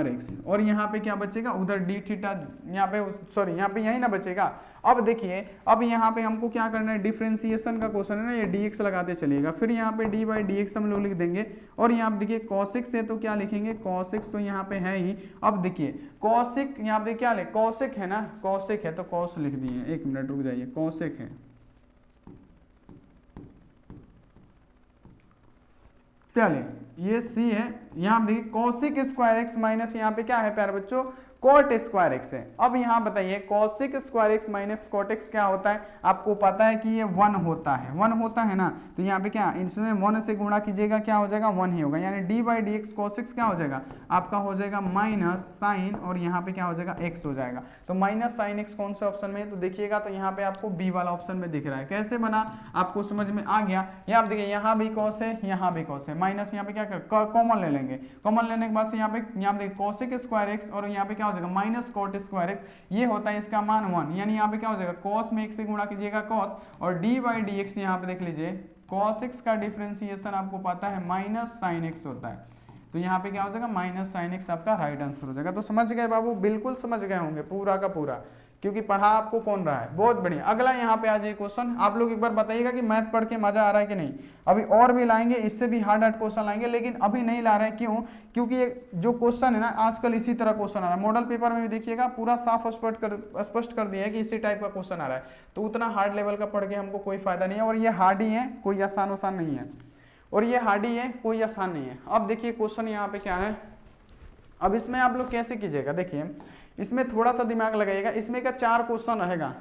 एक्स, और यहाँ पे क्या बचेगा उधर डी थीटा, यहाँ पे सॉरी यहाँ पे यही ना बचेगा। अब देखिए अब यहाँ पे हमको क्या करना है, डिफरेंशिएशन का क्वेश्चन है ना, ये dx लगाते चलिएगा, फिर यहाँ पे d बाई dx हम लोग लिख देंगे, और यहाँ पे देखिए cos x है तो क्या लिखेंगे cos x, तो यहाँ पे है ही। अब देखिए cosic यहाँ पे क्या ले, cosic है ना, cosic है तो cos लिख दिए, एक मिनट रुक जाइए, cosic है, चलिए ये सी है। यहाँ देखिए कॉसिक स्क्वायर एक्स माइनस यहाँ पे क्या है प्यारे बच्चों, कॉट स्क्वायर एक्स है। अब यहाँ बताइए cosec square X minus cot X क्या होता है, आपको पता है कि ये 1 होता है, 1 होता है ना, तो यहाँ पे क्या इसमें 1 से गुणा कीजिएगा क्या हो जाएगा 1 ही होगा, यानी D by D x cos x क्या हो जाएगा आपका हो जाएगा माइनस साइन, और यहाँ पे क्या हो जाएगा एक्स हो जाएगा। तो माइनस साइन एक्स कौन से ऑप्शन में है, तो देखिएगा तो यहाँ पे आपको बी वाला ऑप्शन में दिख रहा है। कैसे बना आपको समझ में आ गया, यहाँ देखिए यहाँ भी कॉस है यहाँ भी कॉस है, माइनस यहाँ पे क्या कर कॉमन ले लेंगे, कॉमन लेने के बाद से यहाँ पे कॉसिक स्क्वायर एक्स और यहाँ पे क्या हो जाएगा माइनस कॉट स्क्वायर एक्स, ये होता है इसका मान 1, यानी यहाँ पे क्या हो जाएगा कॉस में 1 से गुणा कीजिएगा कॉस, और डी बाई डी एक्स यहाँ पे देख लीजिए कॉस एक्स का डिफरेंशिएशन आपको पता है माइनस साइन एक्स होता है, तो यहाँ पे क्या हो जाएगा माइनस साइन एक्स आपका राइट आंसर हो जाएगा। तो समझ गए बाबू, बिल्कुल समझ गए होंगे पूरा का पूरा, क्योंकि पढ़ा आपको कौन रहा है, बहुत बढ़िया। अगला यहाँ पे आ जाए क्वेश्चन, आप लोग एक बार बताइएगा कि मैथ पढ़ के मजा आ रहा है कि नहीं। अभी और भी लाएंगे, इससे भी हार्ड हार्ड क्वेश्चन लाएंगे, लेकिन अभी नहीं ला रहे हैं, क्यों, क्योंकि ये जो क्वेश्चन है ना आजकल इसी तरह क्वेश्चन आ रहा है, मॉडल पेपर में भी देखिएगा पूरा साफ स्पष्ट कर दिया है कि इसी टाइप का क्वेश्चन आ रहा है, तो उतना हार्ड लेवल का पढ़ के हमको कोई फायदा नहीं है, और ये हार्ड ही है, कोई आसान वसान नहीं है, और ये हार्ड ही है, कोई आसान नहीं है। अब देखिए क्वेश्चन यहाँ पे क्या है, अब इसमें आप लोग कैसे कीजिएगा, देखिए इसमें थोड़ा सा दिमाग लगाइएगा, इसमें का 4 क्वेश्चन रहेगा,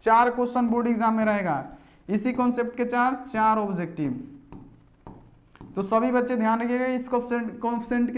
4 क्वेश्चन बोर्ड एग्जाम में रहेगा, इसी कॉन्सेप्ट के 4 ऑब्जेक्टिव, तो सभी बच्चे ध्यान रखिएगा इस कॉन्सेप्ट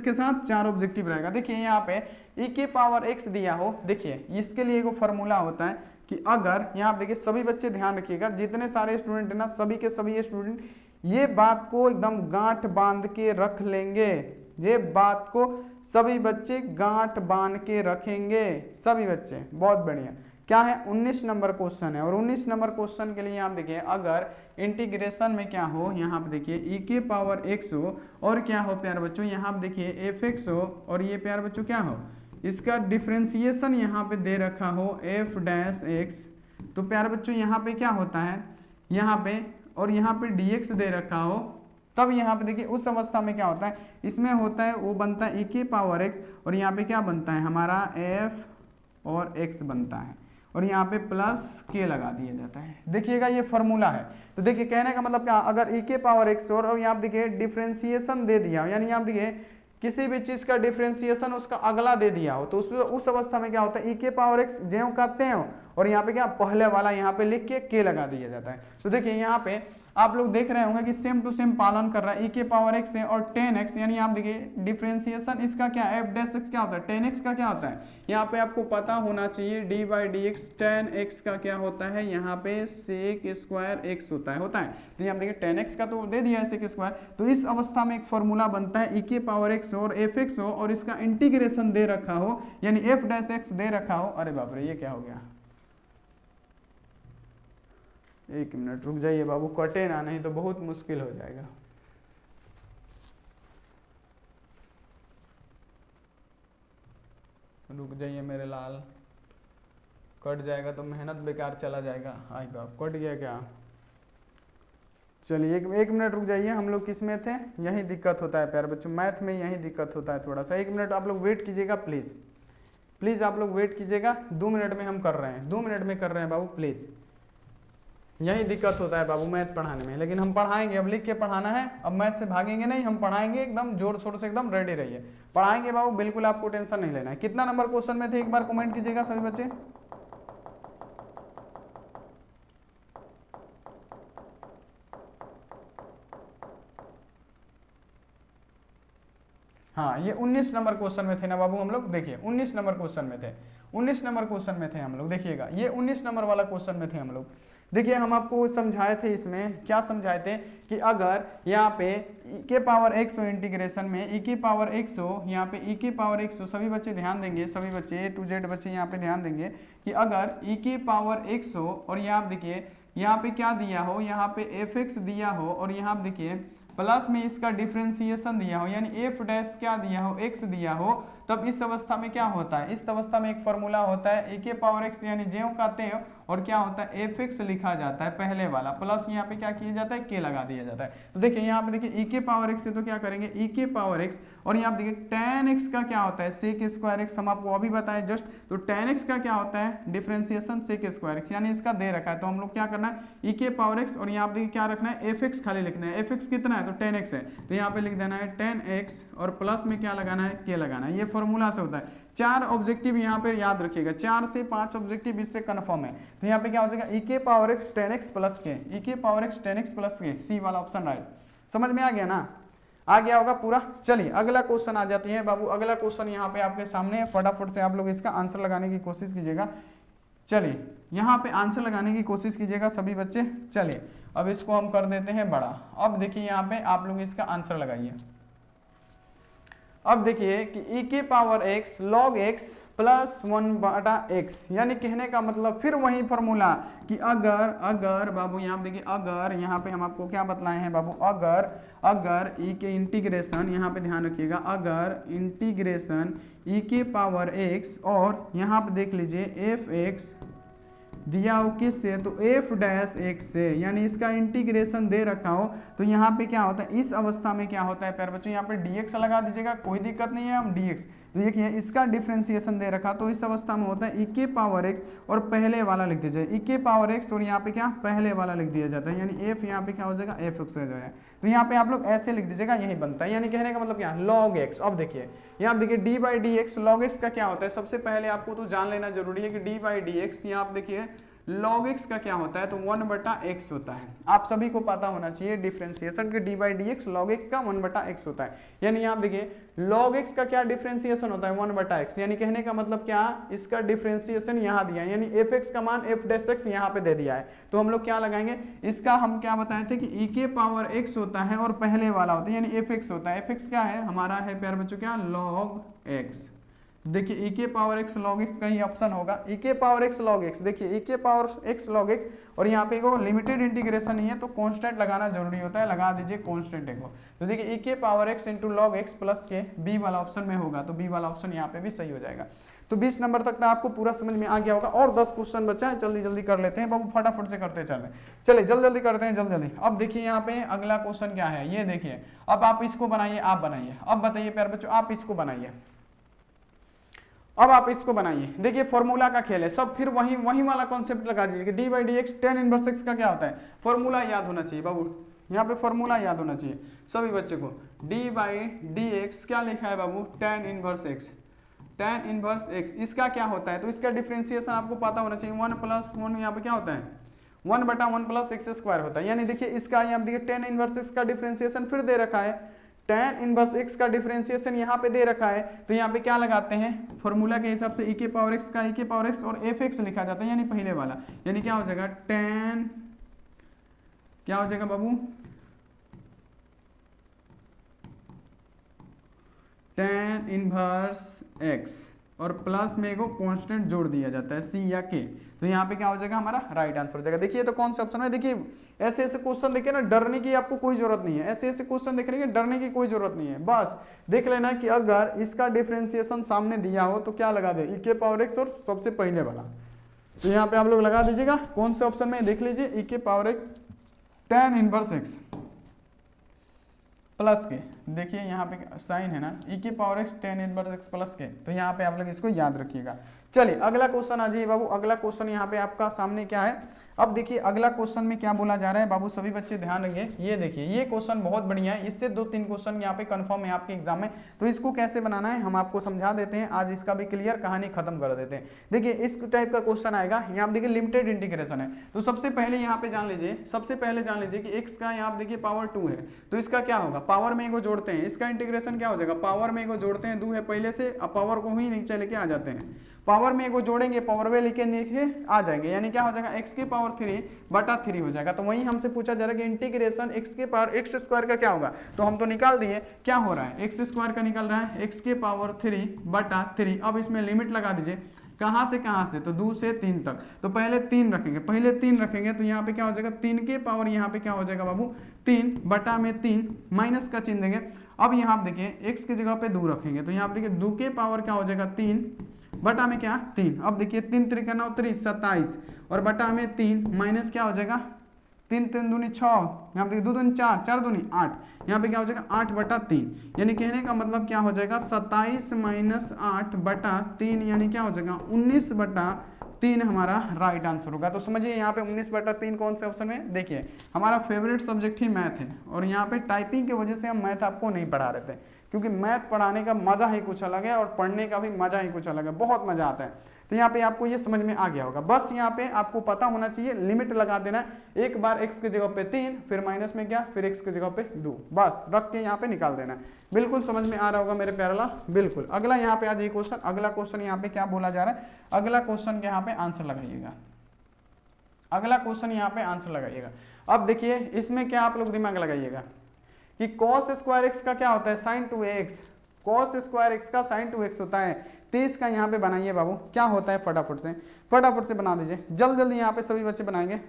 के साथ 4 ऑब्जेक्टिव रहेगा। देखिए यहाँ पे e के पावर x दिया हो, देखिए इसके लिए एक फॉर्मूला होता है कि अगर यहाँ देखिए सभी बच्चे ध्यान रखिएगा, जितने सारे स्टूडेंट है ना सभी के सभी स्टूडेंट ये बात को एकदम गांठ बांध के रख लेंगे, ये बात को सभी बच्चे गांठ बांध के रखेंगे, सभी बच्चे, बहुत बढ़िया। क्या है 19 नंबर क्वेश्चन है, और 19 नंबर क्वेश्चन के लिए आप देखिए अगर इंटीग्रेशन में क्या हो, यहाँ पे देखिए e के पावर x हो, और क्या हो प्यार बच्चों यहाँ पे देखिए fx हो, और ये प्यार बच्चों क्या हो इसका डिफ्रेंसिएशन यहाँ पे दे रखा हो f डैश x, तो प्यार बच्चों यहाँ पे क्या होता है यहाँ पे, और यहाँ पे dx दे रखा हो, तब यहाँ पे देखिए उस अवस्था में क्या होता है, इसमें होता है वो बनता है e के पावर x, और यहाँ पे क्या बनता है हमारा f और x बनता है, और यहाँ पे प्लस k लगा दिया जाता है। देखिएगा ये फॉर्मूला है, तो देखिए कहने का मतलब क्या, अगर e के पावर x और यहाँ पे देखिए डिफरेंशिएशन दे दिया, यानी यहाँ देखिए किसी भी चीज का डिफरेंशिएशन उसका अगला दे दिया हो, तो उस अवस्था में क्या होता है e के पावर x जो कहते हैं, और यहाँ पे क्या पहले वाला यहाँ पे लिख के k लगा दिया जाता है। तो देखिए यहाँ पे आप लोग देख रहे होंगे कि सेम टू सेम पालन कर रहा है, e के पावर x है और 10x, यानी आप देखिए डिफरेंशिएशन इसका क्या है f डैश x क्या होता है 10x का क्या होता है, यहाँ पे आपको पता होना चाहिए d by D x 10x का क्या होता है, यहाँ पे सेक स्क्वायर x होता है, तो यहाँ देखिए 10x का तो दे दिया है सेक स्क्वायर, तो इस अवस्था में एक फॉर्मूला बनता है e के पावर x और fx हो, और इसका इंटीग्रेशन दे रखा हो, यानी f डैश x दे रखा हो। अरे बाप रे ये क्या हो गया, एक मिनट रुक जाइए बाबू, कटे ना, नहीं तो बहुत मुश्किल हो जाएगा। रुक जाइए मेरे लाल, कट जाएगा तो मेहनत बेकार चला जाएगा। आई बाप कट गया क्या, चलिए एक मिनट रुक जाइए, हम लोग किस में थे, यही दिक्कत होता है प्यारे बच्चों, मैथ में यही दिक्कत होता है थोड़ा सा। 1 मिनट आप लोग वेट कीजिएगा प्लीज़, प्लीज़ आप लोग वेट कीजिएगा, 2 मिनट में हम कर रहे हैं, 2 मिनट में कर रहे हैं बाबू प्लीज़। यही दिक्कत होता है बाबू मैथ पढ़ाने में, लेकिन हम पढ़ाएंगे, अब लिख के पढ़ाना है, अब मैथ से भागेंगे नहीं, हम पढ़ाएंगे एकदम जोर शोर से, एकदम रेडी रहिए, पढ़ाएंगे बाबू, बिल्कुल आपको टेंशन नहीं लेना है। कितना नंबर क्वेश्चन में थे एक बार कमेंट कीजिएगा सभी बच्चे। हाँ ये 19 नंबर क्वेश्चन में थे ना बाबू हम लोग, देखिए 19 नंबर क्वेश्चन में थे, 19 नंबर क्वेश्चन में थे हम लोग, देखिएगा ये 19 नंबर वाला क्वेश्चन में थे हम लोग। देखिए हम आपको समझाए थे, इसमें क्या समझाए थे कि अगर यहाँ पे e के पावर x हो इंटीग्रेशन में e की पावर x हो, यहाँ पे e की पावर x हो, सभी बच्चे ध्यान देंगे, सभी बच्चे A to Z बच्चे यहाँ पे ध्यान देंगे कि अगर e की पावर x हो और यहाँ देखिए यहाँ पे क्या दिया हो, यहाँ पे fx दिया हो और यहाँ देखिए प्लस में इसका डिफ्रेंसिएशन दिया हो, यानी एफ डैश क्या दिया हो, एक्स दिया हो, तब इस अवस्था में क्या होता है, इस अवस्था में एक फॉर्मूला होता है ए के पावर एक्स यानी ज्यों कहते हैं, और क्या होता है एफ एक्स लिखा जाता है पहले वाला, प्लस यहाँ पे क्या किया जाता है के लगा दिया जाता है। तो देखिए यहाँ पे देखिए ई के पावर एक्स से तो क्या करेंगे ई के पावर एक्स, और यहाँ पे देखिए tan x का क्या होता है सेक स्क्वायर एक्स, हम आपको अभी बताए जस्ट, तो tan x का क्या होता है डिफ्रेंसिएशन सेक स्क्वायर एक्स, यानी इसका दे रखा है, तो हम लोग क्या करना है ई के पावर एक्स, और यहाँ पे देखिए क्या रखना है एफ एक्स खाली लिखना है, एफ एक्स कितना है तो tan x है, तो यहाँ पे लिख देना है tan x और प्लस में क्या लगाना है के लगाना है, ये फॉर्मूला से होता है। 4 ऑब्जेक्टिव यहाँ पे याद रखिएगा, 4 से 5 ऑब्जेक्टिव इससे कन्फर्म है, तो यहाँ पे क्या हो जाएगा ई के power x tan x plus के, ई के power x tan x plus के, सी वाला ऑप्शन राइट। समझ में आ गया ना, आ गया होगा पूरा। चलिए अगला क्वेश्चन आ जाती है बाबू, अगला क्वेश्चन यहाँ पे आपके सामने है, फटाफट से आप लोग इसका आंसर लगाने की कोशिश कीजिएगा। चलिए यहाँ पे आंसर लगाने की कोशिश कीजिएगा सभी बच्चे। चलिए अब इसको हम कर देते हैं बड़ा। अब देखिए यहाँ पे आप लोग इसका आंसर लगाइए। अब देखिए कि e के power x log x plus 1/x, यानी कहने का मतलब फिर वही फॉर्मूला कि अगर बाबू यहाँ देखिए, अगर यहाँ पे हम आपको क्या बतलाए हैं बाबू, अगर e के इंटीग्रेशन, यहाँ पे ध्यान रखिएगा, अगर इंटीग्रेशन e के पावर x और यहाँ पे देख लीजिए एफ एक्स दिया हो किससे, तो एफ डैश एक्स से, यानी इसका इंटीग्रेशन दे रखा हो, तो यहाँ पे क्या होता है इस अवस्था में क्या होता है प्यारे बच्चों, यहाँ पे dx लगा दीजिएगा, कोई दिक्कत नहीं है, हम dx, तो देखिए इसका डिफ्रेंसिएशन दे रखा, तो इस अवस्था में होता है e के पावर x और पहले वाला लिख दीजिए e के पावर x और यहाँ पे क्या पहले वाला लिख दिया जाता है, यानी f यहाँ पे क्या हो जाएगा एफ एक्स हो जाएगा, तो यहाँ पे आप लोग ऐसे लिख दीजिएगा, यही बनता है, यानी कहने का मतलब क्या log x। अब देखिए यहाँ देखिए D by D x log x का क्या होता है, सबसे पहले आपको तो जान लेना जरूरी है कि डी बाई डी एक्स, यहाँ आप देखिए log x का क्या होता है तो 1/x होता है, आप सभी को पता होना चाहिए डिफरेंशिएशन के D by D x log x का 1/x होता है, यानी यहाँ देखिए log x का क्या डिफरेंशिएशन होता है 1/x, यानी कहने का मतलब क्या, इसका डिफरेंशिएशन यहाँ दिया है, यानी एफ एक्स का मान एफ डैश एक्स यहाँ पे दे दिया है, तो हम लोग क्या लगाएंगे, इसका हम क्या बताए थे कि e के पावर x होता है और पहले वाला होता है यानी एफ एक्स होता है, एफ एक्स क्या है हमारा है प्यारे बच्चों क्या log x। देखिए e के पावर x log x का ही ऑप्शन होगा, e के पावर x log x, देखिए e के पावर x log x, और यहाँ पे को लिमिटेड इंटीग्रेशन नहीं है तो कांस्टेंट लगाना जरूरी होता है, लगा दीजिए कांस्टेंट को, तो देखिए e के power x into log x plus के बी वाला ऑप्शन में होगा, तो बी वाला ऑप्शन यहाँ पे भी सही हो जाएगा। तो 20 नंबर तक आपको पूरा समझ में आ गया होगा, और 10 क्वेश्चन बचा है, जल्दी जल्दी कर लेते हैं बाबू, फटाफट से करते चले, चलिए जल्दी जल्दी करते हैं जल्दी जल्दी। अब देखिए यहाँ पे अगला क्वेश्चन क्या है, ये देखिए, अब आप इसको बनाइए, आप बनाइए, अब बताइए प्यारे बच्चों आप इसको बनाइए, अब आप इसको बनाइए, देखिए फॉर्मूला का खेल है सब, फिर वही वाला कॉन्सेप्ट लगा दीजिए, D by D x tan inverse x का क्या होता है, फॉर्मूला याद होना चाहिए बाबू, यहाँ पे फॉर्मूला याद होना चाहिए सभी बच्चे को, डी बाई डी एक्स क्या लिखा है बाबू tan inverse x, tan inverse x, इसका क्या होता है, तो इसका डिफरेंशिएशन आपको पता होना चाहिए, 1 प्लस 1 यहाँ पे क्या होता है 1/1 प्लस एक्स स्क्वायर होता है, यानी देखिए इसका यहाँ देखिए tan इनवर्स एक्स का डिफरेंशिएशन फिर दे रखा है, tan इनवर्स x का डिफरेंशिएशन यहाँ पे दे रखा है, तो यहाँ पे क्या लगाते हैं फॉर्मूला के हिसाब से e के पावर x का e के पावर x और एफ एक्स लिखा जाता है, यानी पहले वाला, यानी क्या हो जाएगा tan, क्या हो जाएगा बाबू tan इनवर्स x और प्लस में एगो कांस्टेंट जोड़ दिया जाता है सी या के, तो यहाँ पे क्या हो जाएगा हमारा राइट आंसर हो जाएगा। देखिए तो कौन सा ऑप्शन है, देखिए ऐसे ऐसे क्वेश्चन देखिए ना, डरने की आपको कोई जरूरत नहीं है, ऐसे ऐसे क्वेश्चन देख रहे हैं डरने की कोई जरूरत नहीं है, बस देख लेना कि अगर इसका डिफरेंशिएशन सामने दिया हो तो क्या लगा दे e के पावर x और सबसे पहले वाला, तो यहाँ पे आप लोग लगा दीजिएगा कौन से ऑप्शन में, देख लीजिए e के power x tan inverse x plus के, देखिए यहाँ पे साइन है ना, e की power x tan inverse x plus के, तो यहाँ पे आप लोग इसको याद रखिएगा। चलिए अगला क्वेश्चन आ जाइए बाबू। अगला क्वेश्चन यहाँ पे आपका सामने क्या है, अब देखिए अगला क्वेश्चन में क्या बोला जा रहा है बाबू, सभी बच्चे ध्यान रखेंगे। ये देखिए ये क्वेश्चन बहुत बढ़िया है, इससे 2-3 क्वेश्चन यहाँ पे कंफर्म है आपके एग्जाम में, तो इसको कैसे बनाना है हम आपको समझा देते हैं, आज इसका भी क्लियर कहानी खत्म कर देते हैं। देखिए इस टाइप का क्वेश्चन आएगा, यहाँ देखिए लिमिटेड इंटीग्रेशन है, तो सबसे पहले यहाँ पे जान लीजिए, सबसे पहले जान लीजिए कि x का यहाँ देखिए पावर 2 है, तो इसका क्या होगा, पावर में को जोड़ते हैं, इसका इंटीग्रेशन क्या हो जाएगा, पावर में को जोड़ते हैं, 2 है पहले से, अब पावर को ही नीचे लेके आ जाते हैं, पावर में को जोड़ेंगे, पावर में लेके नीचे आ जाएंगे, यानी क्या हो जाएगा x की पावर 3/3 हो जाएगा। तो वही हमसे पूछा जा रहा है कि इंटीग्रेशन x के पावर x स्क्वायर का क्या होगा, तो हम तो निकाल दिए, क्या हो रहा है x स्क्वायर का निकल रहा है x के पावर 3/3। अब इसमें लिमिट लगा दीजिए, कहाँ से, तो 2 से 3 तक, तो पहले 3 रखेंगे, तो यहाँ पे क्या हो जाएगा 3 के पावर यहाँ पे क्या हो जाएगा बाबू 3/3, माइनस का चिन्ह देंगे। अब यहाँ देखिए x की जगह पे 2 रखेंगे, तो यहाँ देखिए 2 के पावर क्या हो जाएगा 3/3। अब देखिए 3 3 9 27 और बटा में 3 माइनस क्या हो जाएगा 3 3 दूनी 6, यहाँ पे 2 दूनी 4, 4 दूनी 8, यहाँ पे क्या हो जाएगा 8/3, यानी कहने का मतलब क्या हो जाएगा 27 - 8/3, यानी क्या हो जाएगा 19/3 हमारा राइट आंसर होगा। तो समझिए यहाँ पे 19/3 कौन से ऑप्शन में, देखिए हमारा फेवरेट सब्जेक्ट ही मैथ है, और यहाँ पे टाइपिंग की वजह से हम मैथ आपको नहीं पढ़ा रहे थे, क्योंकि मैथ पढ़ाने का मजा ही कुछ अलग है और पढ़ने का भी मजा ही कुछ अलग है, बहुत मजा आता है। तो यहाँ पे आपको ये समझ में आ गया होगा, बस यहाँ पे आपको पता होना चाहिए, लिमिट लगा देना है, एक बार x की जगह पे 3, फिर माइनस में क्या, फिर x की जगह पे 2, बस रख के यहाँ पे निकाल देना है। बिल्कुल समझ में आ रहा होगा मेरे प्यारे लाल, बिल्कुल। अगला यहाँ पे आ जाइए क्वेश्चन, अगला क्वेश्चन यहाँ पे क्या बोला जा रहा है, अगला क्वेश्चन के यहाँ पे आंसर लगाइएगा, अगला क्वेश्चन यहाँ पे आंसर लगाइएगा। अब देखिए इसमें क्या आप लोग दिमाग लगाइएगा कि cos स्क्वायर x का क्या होता है sin 2x, cos square x का sin 2x होता है, 30 का यहाँ पे बनाइए बाबू, क्या होता है फटाफट से बना दीजिए, जल्दी यहाँ पे सभी बच्चे बनाएंगे।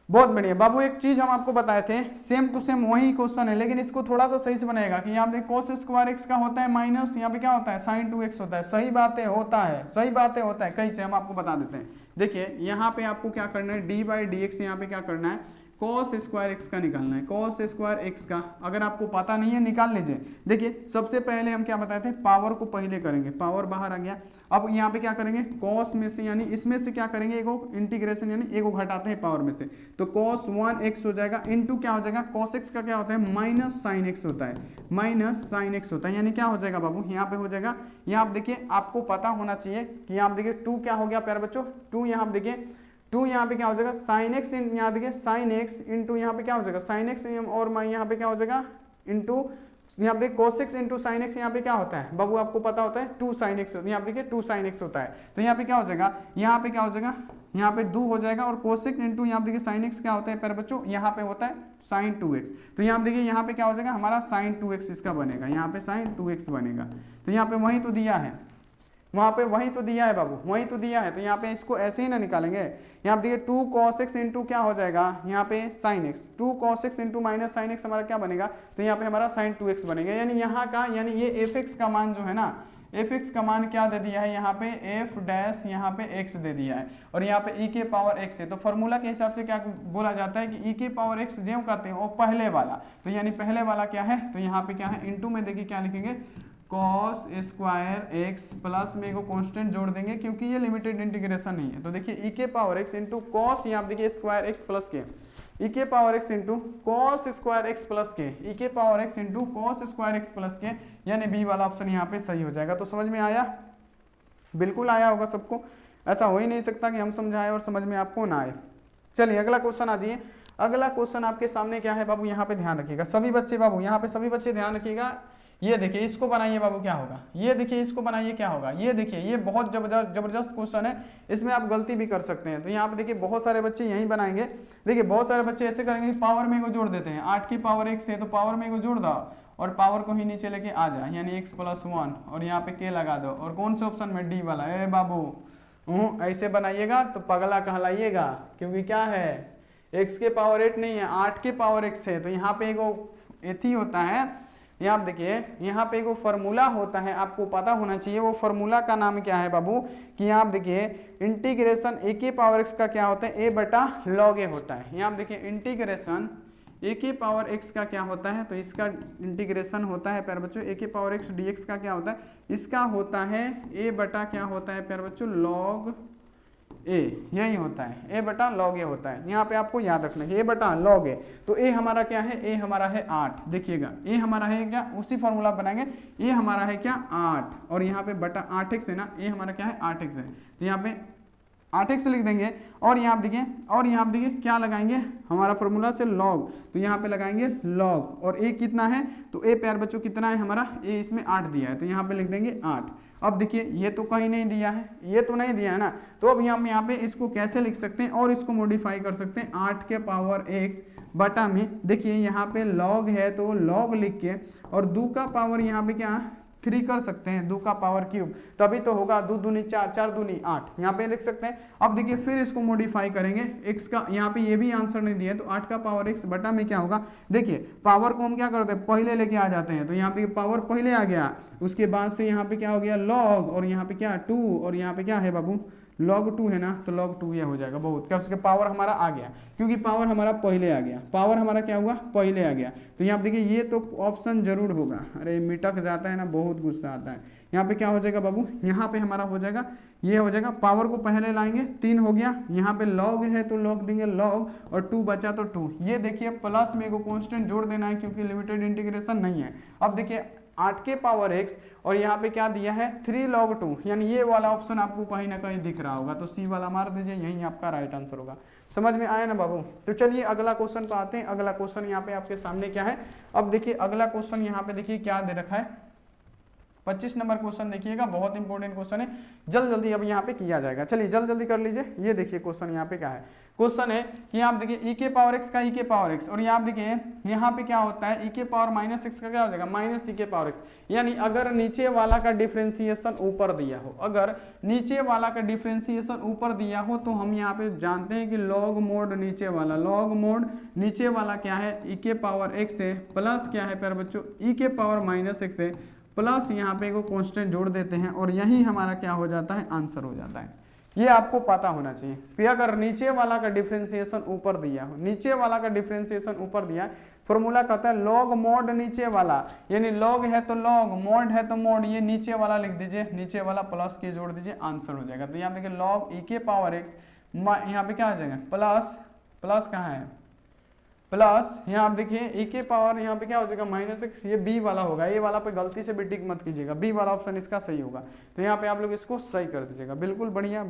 बहुत बढ़िया बाबू, एक चीज हम आपको बताए थे, सेम टू सेम वही क्वेश्चन है, लेकिन इसको थोड़ा सा सही से बनाएगा कि यहाँ पे cos स्क्वायर x का होता है माइनस, यहाँ पे क्या होता है sin 2x होता है, सही बातें होता है, कैसे हम आपको बता देते हैं। देखिए यहाँ पे आपको क्या करना है, d/dx यहाँ पे क्या करना है, cos स्क्वायर x का निकालना है, cos स्क्वायर x का अगर आपको पता नहीं है निकाल लीजिए। देखिए सबसे पहले हम क्या बताए थे, पावर को पहले करेंगे, पावर बाहर आ गया, अब यहाँ पे क्या करेंगे cos में से, यानी इसमें से क्या करेंगे, एगो इंटीग्रेशन यानी एगो घटाते हैं पावर में से, तो cos 1x हो जाएगा, इनटू क्या हो जाएगा cos x का क्या होता है माइनस sin x होता है, यानी क्या हो जाएगा बाबू, यहाँ पे हो जाएगा, यहाँ आप देखिए आपको पता होना चाहिए कि यहाँ देखिए 2 क्या हो गया प्यारे बच्चों, 2 यहाँ देखिए 2 यहाँ पे क्या हो जाएगा sin x, यहाँ देखिए sin x इंटू यहाँ पे क्या हो जाएगा sin x, और यहाँ पे क्या हो जाएगा इंटू यहाँ पे cos x into sin x, यहाँ पे क्या होता है बाबू आपको पता होता है 2 sin x, यहाँ पे देखिए 2 sin x होता है, तो यहाँ पे क्या हो जाएगा, यहाँ पे क्या हो जाएगा, यहाँ पे 2 हो जाएगा, और cos x इंटू यहाँ देखिए sin x क्या होता है प्यारे बच्चों, यहाँ पे होता है sin 2x, तो यहाँ देखिए यहाँ पे क्या हो जाएगा हमारा sin 2x इसका बनेगा, यहाँ पे sin 2x बनेगा, तो यहाँ पे वही तो दिया है, वहां पे वही तो दिया है बाबू, वही तो दिया है, तो यहाँ पे इसको ऐसे ही ना निकालेंगे, यहाँ देखिए 2 cos x इंटू क्या हो जाएगा यहाँ पे sin x, 2 cos x into minus sin x हमारा क्या बनेगा, तो यहाँ पे हमारा sin 2x बनेगा, यानी यहाँ का, यानी ये fx का मान जो है ना, fx का मान क्या दे दिया है यहाँ पे f डैश यहाँ पे x दे दिया है, और यहाँ पे e के पावर x है, तो फॉर्मूला के हिसाब से क्या बोला जाता है कि e के पावर x जो कहते हैं वो पहले वाला, तो यानी पहले वाला क्या है, तो यहाँ पे क्या है इंटू में देखिए क्या लिखेंगे cos स्क्वायर x प्लस में को कांस्टेंट जोड़ देंगे, क्योंकि ये लिमिटेड इंटीग्रेशन नहीं है, तो देखिए e के पावर x इंटू कॉस, यहाँ देखिए स्क्वायर x प्लस के, e के power x into cos square x plus के, e के power x into cos square x plus के, यानी बी वाला ऑप्शन यहाँ पे सही हो जाएगा। तो समझ में आया, बिल्कुल आया होगा सबको, ऐसा हो ही नहीं सकता कि हम समझाएं और समझ में आपको ना आए। चलिए अगला क्वेश्चन आ जाइए, अगला क्वेश्चन आपके सामने क्या है बाबू, यहाँ पे ध्यान रखिएगा सभी बच्चे, बाबू यहाँ पे सभी बच्चे ध्यान रखिएगा, ये देखिए इसको बनाइए बाबू क्या होगा, ये देखिए इसको बनाइए क्या होगा, ये देखिए ये बहुत जबरदस्त क्वेश्चन है, इसमें आप गलती भी कर सकते हैं, तो यहाँ पे देखिए बहुत सारे बच्चे यही बनाएंगे, देखिए बहुत सारे बच्चे ऐसे करेंगे पावर में को जोड़ देते हैं, 8 की पावर x है तो पावर में को जोड़ दो और पावर को ही नीचे लेके आ जा, यानी x + 1 और यहाँ पे k लगा दो, और कौन से ऑप्शन में डी वाला, ए बाबू ऐसे बनाइएगा तो पगला कहलाइएगा, क्योंकि क्या है x के पावर 8 नहीं है, 8 के पावर x है, तो यहाँ पे एगो एथी होता है यहाँ देखिए यहाँ पे एक फॉर्मूला होता है, आपको पता होना चाहिए। वो फॉर्मूला का नाम क्या है बाबू कि यहाँ देखिए इंटीग्रेशन ए की पावर एक्स का क्या होता है, ए बटा लॉग ए होता है। यहाँ देखिए इंटीग्रेशन ए की पावर एक्स का क्या होता है, तो इसका इंटीग्रेशन होता है प्यारे बच्चों ए की पावर एक्स डी एक्स का क्या होता है, इसका होता है ए बटा क्या होता है प्यारे बच्चों लॉग ए, यही होता है ए बटा लॉग ए होता है। यहाँ पे आपको याद रखना है ए बटा लॉग ए। तो ए हमारा क्या है, ए हमारा है 8, देखिएगा ए हमारा है क्या, उसी फॉर्मूला बनाएंगे, ए हमारा है क्या 8 और यहाँ पे बटा 8x है ना, ए हमारा क्या है 8x है, तो यहाँ पे 8x लिख देंगे। और यहाँ देखिए, और यहाँ देखिए क्या लगाएंगे, हमारा फॉर्मूला से लॉग, तो यहाँ पे लगाएंगे लॉग, और ए कितना है, तो ए प्यार बच्चों कितना है हमारा, ए इसमें 8 दिया है, तो यहाँ पे लिख देंगे 8। अब देखिए ये तो कहीं नहीं दिया है, ये तो नहीं दिया है ना, तो अब हम यहाँ पे इसको कैसे लिख सकते हैं और इसको मॉडिफाई कर सकते हैं 8 के पावर x बटा में, देखिए यहाँ पे लॉग है तो लॉग लिख के और 2 का पावर यहाँ पे क्या 3 कर सकते हैं, 2 का पावर क्यूब, तभी तो होगा 2 दूनी 4, 4 दूनी 8, यहाँ पे लिख सकते हैं। अब देखिए फिर इसको मॉडिफाई करेंगे, x का यहाँ पे ये भी आंसर नहीं दिया है, तो 8 का पावर x बटा में क्या होगा, देखिए पावर को हम क्या करते हैं पहले लेके आ जाते हैं, तो यहाँ पे पावर पहले आ गया, उसके बाद से यहाँ पे क्या हो गया लॉग, और यहाँ पे क्या 2, और यहाँ पे क्या है बाबू log 2 है ना, तो log 2 ये हो जाएगा बहुत क्या, उसके पावर हमारा आ गया, क्योंकि पावर हमारा पहले आ गया, पावर हमारा क्या हुआ पहले आ गया। तो यहाँ देखिए ये तो ऑप्शन जरूर होगा, अरे मिटक जाता है ना, बहुत गुस्सा आता है। यहाँ पे क्या हो जाएगा बाबू, यहाँ पे हमारा हो जाएगा, ये हो जाएगा, पावर को पहले लाएंगे 3 हो गया, यहाँ पे log है तो log देंगे log, और 2 बचा तो 2, ये देखिए प्लस में को कांस्टेंट जोड़ देना है क्योंकि लिमिटेड इंटीग्रेशन नहीं है। अब देखिए 8 के पावर x और यहाँ पे क्या दिया है 3 log 2, यानी ये वाला ऑप्शन आपको कहीं ना कहीं दिख रहा होगा, तो सी वाला मार दीजिए, यही आपका राइट आंसर होगा। समझ में आया ना बाबू। तो चलिए अगला क्वेश्चन पे आते हैं। अगला क्वेश्चन यहाँ पे आपके सामने क्या है, अब देखिए अगला क्वेश्चन यहाँ पे देखिए क्या दे रखा है, 25 नंबर क्वेश्चन देखिएगा, बहुत इंपॉर्टेंट क्वेश्चन है, जल्दी अब यहाँ पे किया जाएगा। चलिए जल्दी कर लीजिए। ये देखिए क्वेश्चन यहाँ पे क्या है, क्वेश्चन है कि आप देखिए e के पावर x का e के पावर x, और यहाँ देखिए यहाँ पे क्या होता है e के पावर माइनस x का क्या हो जाएगा माइनस e के पावर x, यानी अगर नीचे वाला का डिफरेंशिएशन ऊपर दिया हो, अगर नीचे वाला का डिफरेंशिएशन ऊपर दिया हो तो हम यहाँ पे जानते हैं कि लॉग मोड नीचे वाला, लॉग मोड नीचे वाला क्या है e के पावर x है, प्लस क्या है प्यारे बच्चों e के पावर माइनस x है, प्लस यहाँ पे को कांस्टेंट जोड़ देते हैं, और यही हमारा क्या हो जाता है आंसर हो जाता है। ये आपको पता होना चाहिए कि अगर नीचे वाला का डिफरेंशिएशन ऊपर दिया हो, नीचे वाला का डिफरेंशिएशन ऊपर दिया, फॉर्मूला कहता है लॉग मोड नीचे वाला, यानी लॉग है तो लॉग, मोड है तो मोड, ये नीचे वाला लिख दीजिए, नीचे वाला प्लस के जोड़ दीजिए, आंसर हो जाएगा। तो यहाँ देखिए लॉग e के पावर x, यहाँ पे क्या आ जाएगा प्लस, प्लस कहाँ है प्लस, यहाँ आप देखिए e के पावर यहाँ पे क्या हो जाएगा माइनस x, ये b वाला होगा, ये वाला पे गलती से भी टिक मत कीजिएगा, b वाला ऑप्शन इसका सही होगा, तो यहाँ पे आप लोग इसको सही कर दीजिएगा। बिल्कुल बढ़िया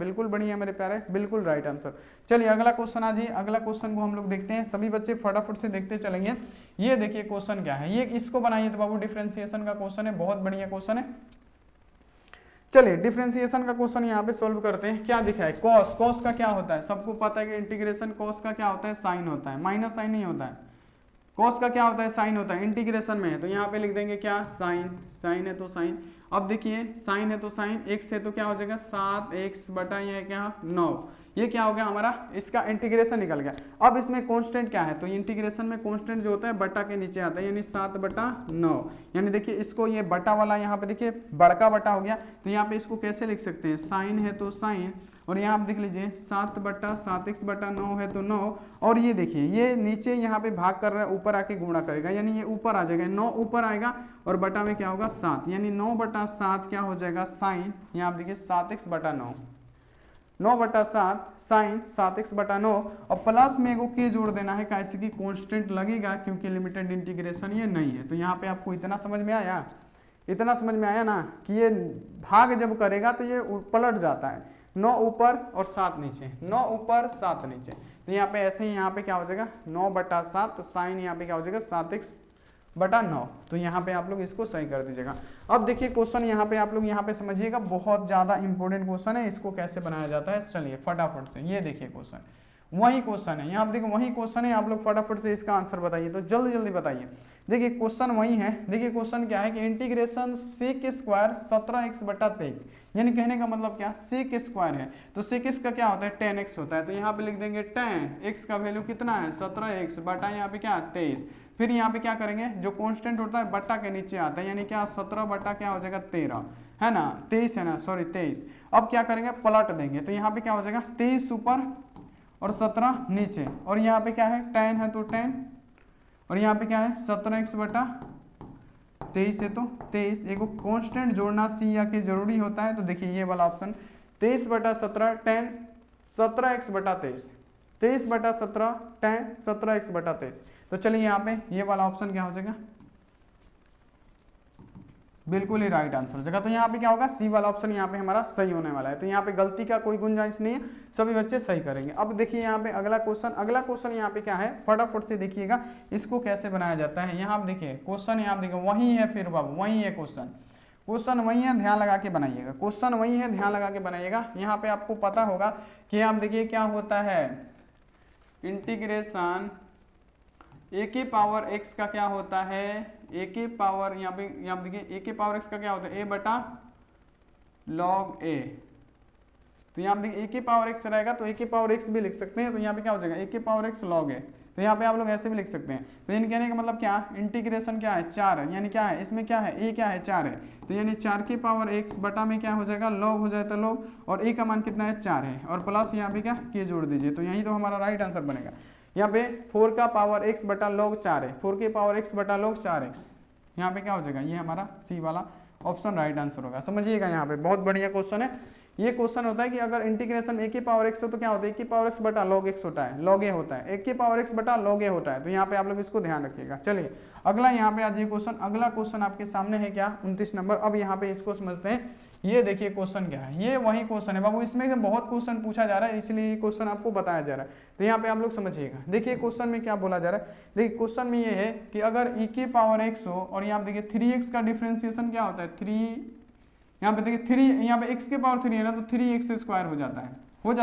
मेरे प्यारे, बिल्कुल राइट आंसर। चलिए अगला क्वेश्चन आ जाइए, अगला क्वेश्चन को हम लोग देखते हैं, सभी बच्चे फटाफट से देखते चलेंगे। ये देखिए क्वेश्चन क्या है, ये इसको बनाइए तो बाबू डिफरेंशिएशन का क्वेश्चन है, बहुत बढ़िया क्वेश्चन है। चलिए डिफरेंशिएशन का क्वेश्चन यहाँ पे सोल्व करते हैं। क्या दिखा है कॉस, कॉस का क्या होता है, सबको पता है कि इंटीग्रेशन कॉस का क्या होता है साइन होता है, माइनस साइन नहीं होता है, कॉस का क्या होता है साइन होता है, इंटीग्रेशन में है तो यहाँ पे लिख देंगे क्या साइन, साइन है तो साइन। अब देखिए साइन है तो साइन, x है तो क्या हो जाएगा 7x बटा ये क्या 9, ये क्या हो गया हमारा, इसका इंटीग्रेशन निकल गया। अब इसमें कांस्टेंट क्या है, तो इंटीग्रेशन में कांस्टेंट जो होता है बटा के नीचे आता है, यानी 7 बटा 9, यानी देखिए इसको ये बटा वाला यहाँ पे देखिए बड़का बटा हो गया, तो यहाँ पे इसको कैसे लिख सकते हैं, साइन है तो साइन, और यहाँ आप देख लीजिए 7 बटा 7x बटा 9 है तो 9, और ये देखिए ये नीचे यहाँ पे भाग कर रहा है, ऊपर आके गुणा करेगा, यानी ये ऊपर आ जाएगा, 9 ऊपर आएगा और बटा में क्या होगा 7, यानी 9 बटा 7 क्या हो जाएगा साइन, यहाँ आप देखिए 7x बटा 9, 9 बटा 7 साइन 7x बटा 9, और प्लस में एगो के जोड़ देना है, कैसे कि कांस्टेंट लगेगा क्योंकि लिमिटेड इंटीग्रेशन ये नहीं है। तो यहाँ पे आपको इतना समझ में आया, इतना समझ में आया ना कि ये भाग जब करेगा तो ये पलट जाता है, 9 ऊपर और 7 नीचे, 9 ऊपर 7 नीचे, तो यहाँ पे ऐसे ही यहाँ पे क्या हो जाएगा 9 बटा 7, तो साइन यहाँ पे क्या हो जाएगा 7x बटा 9, तो यहाँ पे आप लोग इसको सही कर दीजिएगा। अब देखिए क्वेश्चन यहाँ पे आप लोग यहाँ पे समझिएगा, बहुत ज़्यादा इंपॉर्टेंट क्वेश्चन है, इसको कैसे बनाया जाता है चलिए फटाफट से। ये देखिए क्वेश्चन, वही क्वेश्चन है, यहाँ पे देखिए वही क्वेश्चन है, आप लोग फटाफट से इसका आंसर बताइए, तो जल्दी जल्दी बताइए। देखिए क्वेश्चन वही है, देखिए क्वेश्चन क्या है कि इंटीग्रेशन सेक स्क्वायर 17x/23, यानी कहने का मतलब क्या, सेक स्क्वायर है तो सेक का क्या होता है 10x होता है, तो यहाँ पे लिख देंगे 10 x का वैल्यू कितना है 17x बटा यहाँ पे क्या 23, फिर यहाँ पे क्या करेंगे जो कांस्टेंट होता है बटा के नीचे आता है, यानी क्या 17 बटा क्या हो जाएगा 13 है ना, 23 है ना, सॉरी 23। अब क्या करेंगे पलट देंगे, तो यहाँ पे क्या हो जाएगा 23 ऊपर और 17 नीचे, और यहाँ पे क्या है 10 है तो 10, और यहाँ पे क्या है 17x बटा 23 है तो 23, एक कांस्टेंट जोड़ना सी या के जरूरी होता है, तो देखिए ये वाला ऑप्शन 23 बटा 17 10 17x बटा 23, 23 बटा 17 10 17x बटा 23, तो चलिए यहाँ पे ये वाला ऑप्शन क्या हो जाएगा, बिल्कुल ही राइट आंसर हो जाएगा। तो यहाँ पे क्या होगा सी वाला ऑप्शन यहाँ पे हमारा सही होने वाला है, तो यहाँ पे गलती का कोई गुंजाइश नहीं है, सभी बच्चे सही करेंगे। अब देखिए यहाँ पे अगला क्वेश्चन यहाँ पे क्या है, फटाफट से देखिएगा इसको कैसे बनाया जाता है। यहाँ पे देखिए क्वेश्चन यहाँ पे देखिए वही है, फिर बाबू वही है क्वेश्चन वही है, ध्यान लगा के बनाइएगा, क्वेश्चन वही है, ध्यान लगा के बनाइएगा। यहाँ पे आपको पता होगा कि आप देखिए क्या होता है इंटीग्रेशन ए के पावर एक्स का क्या होता है, ए के पावर यहाँ पे देखिए ए के पावर एक्स का क्या होता है ए बटा लॉग ए, तो यहाँ पे देखिए ए के पावर एक्स रहेगा तो ए के पावर एक्स भी लिख सकते हैं, तो यहाँ पे क्या हो जाएगा ए के पावर एक्स लॉग ए, तो यहाँ पे आप लोग ऐसे भी लिख सकते हैं। तो यानी कहने का मतलब क्या, इंटीग्रेशन क्या है 4 है, यानी क्या है इसमें क्या है ए क्या है 4 है, तो यानी 4 के पावर एक्स बटा में क्या हो जाएगा लॉग हो जाता है लॉग, और ए का मान कितना है 4 है, और प्लस यहाँ पे क्या के जोड़ दीजिए, तो यही तो हमारा राइट आंसर बनेगा। यहाँ पे 4 का पावर x बटा लॉग 4 है, 4 के पावर x बटा लॉग 4x, यहाँ पे क्या हो जाएगा ये हमारा सी वाला ऑप्शन राइट आंसर होगा। समझिएगा यहाँ पे बहुत बढ़िया क्वेश्चन है। ये क्वेश्चन होता है कि अगर इंटीग्रेशन ए की पावर x हो तो क्या होता है ए की पावर x बटा लॉग x होता है, लॉग ए होता है, ए की पावर x बटा लॉग ए होता है, तो यहाँ पे आप लोग इसको ध्यान रखिएगा। चलिए अगला यहाँ पे आज ये क्वेश्चन, अगला क्वेश्चन आपके सामने है क्या 29 नंबर। अब यहाँ पे इसको समझते हैं, ये देखिए क्वेश्चन क्या है, ये वही क्वेश्चन है बाबू, इसमें से बहुत क्वेश्चन पूछा जा रहा है इसलिए ये क्वेश्चन आपको बताया जा रहा है, तो यहाँ पे आप लोग समझिएगा। देखिए क्वेश्चन में क्या बोला जा रहा है, देखिए क्वेश्चन में ये है कि अगर e की पावर x हो और यहाँ पे देखिए 3x का डिफरेंशिएशन क्या होता है 3, यहाँ पे देखिए 3, यहाँ पे x के पावर 3 है ना, तो 3x स्क्वायर हो जाता है, हो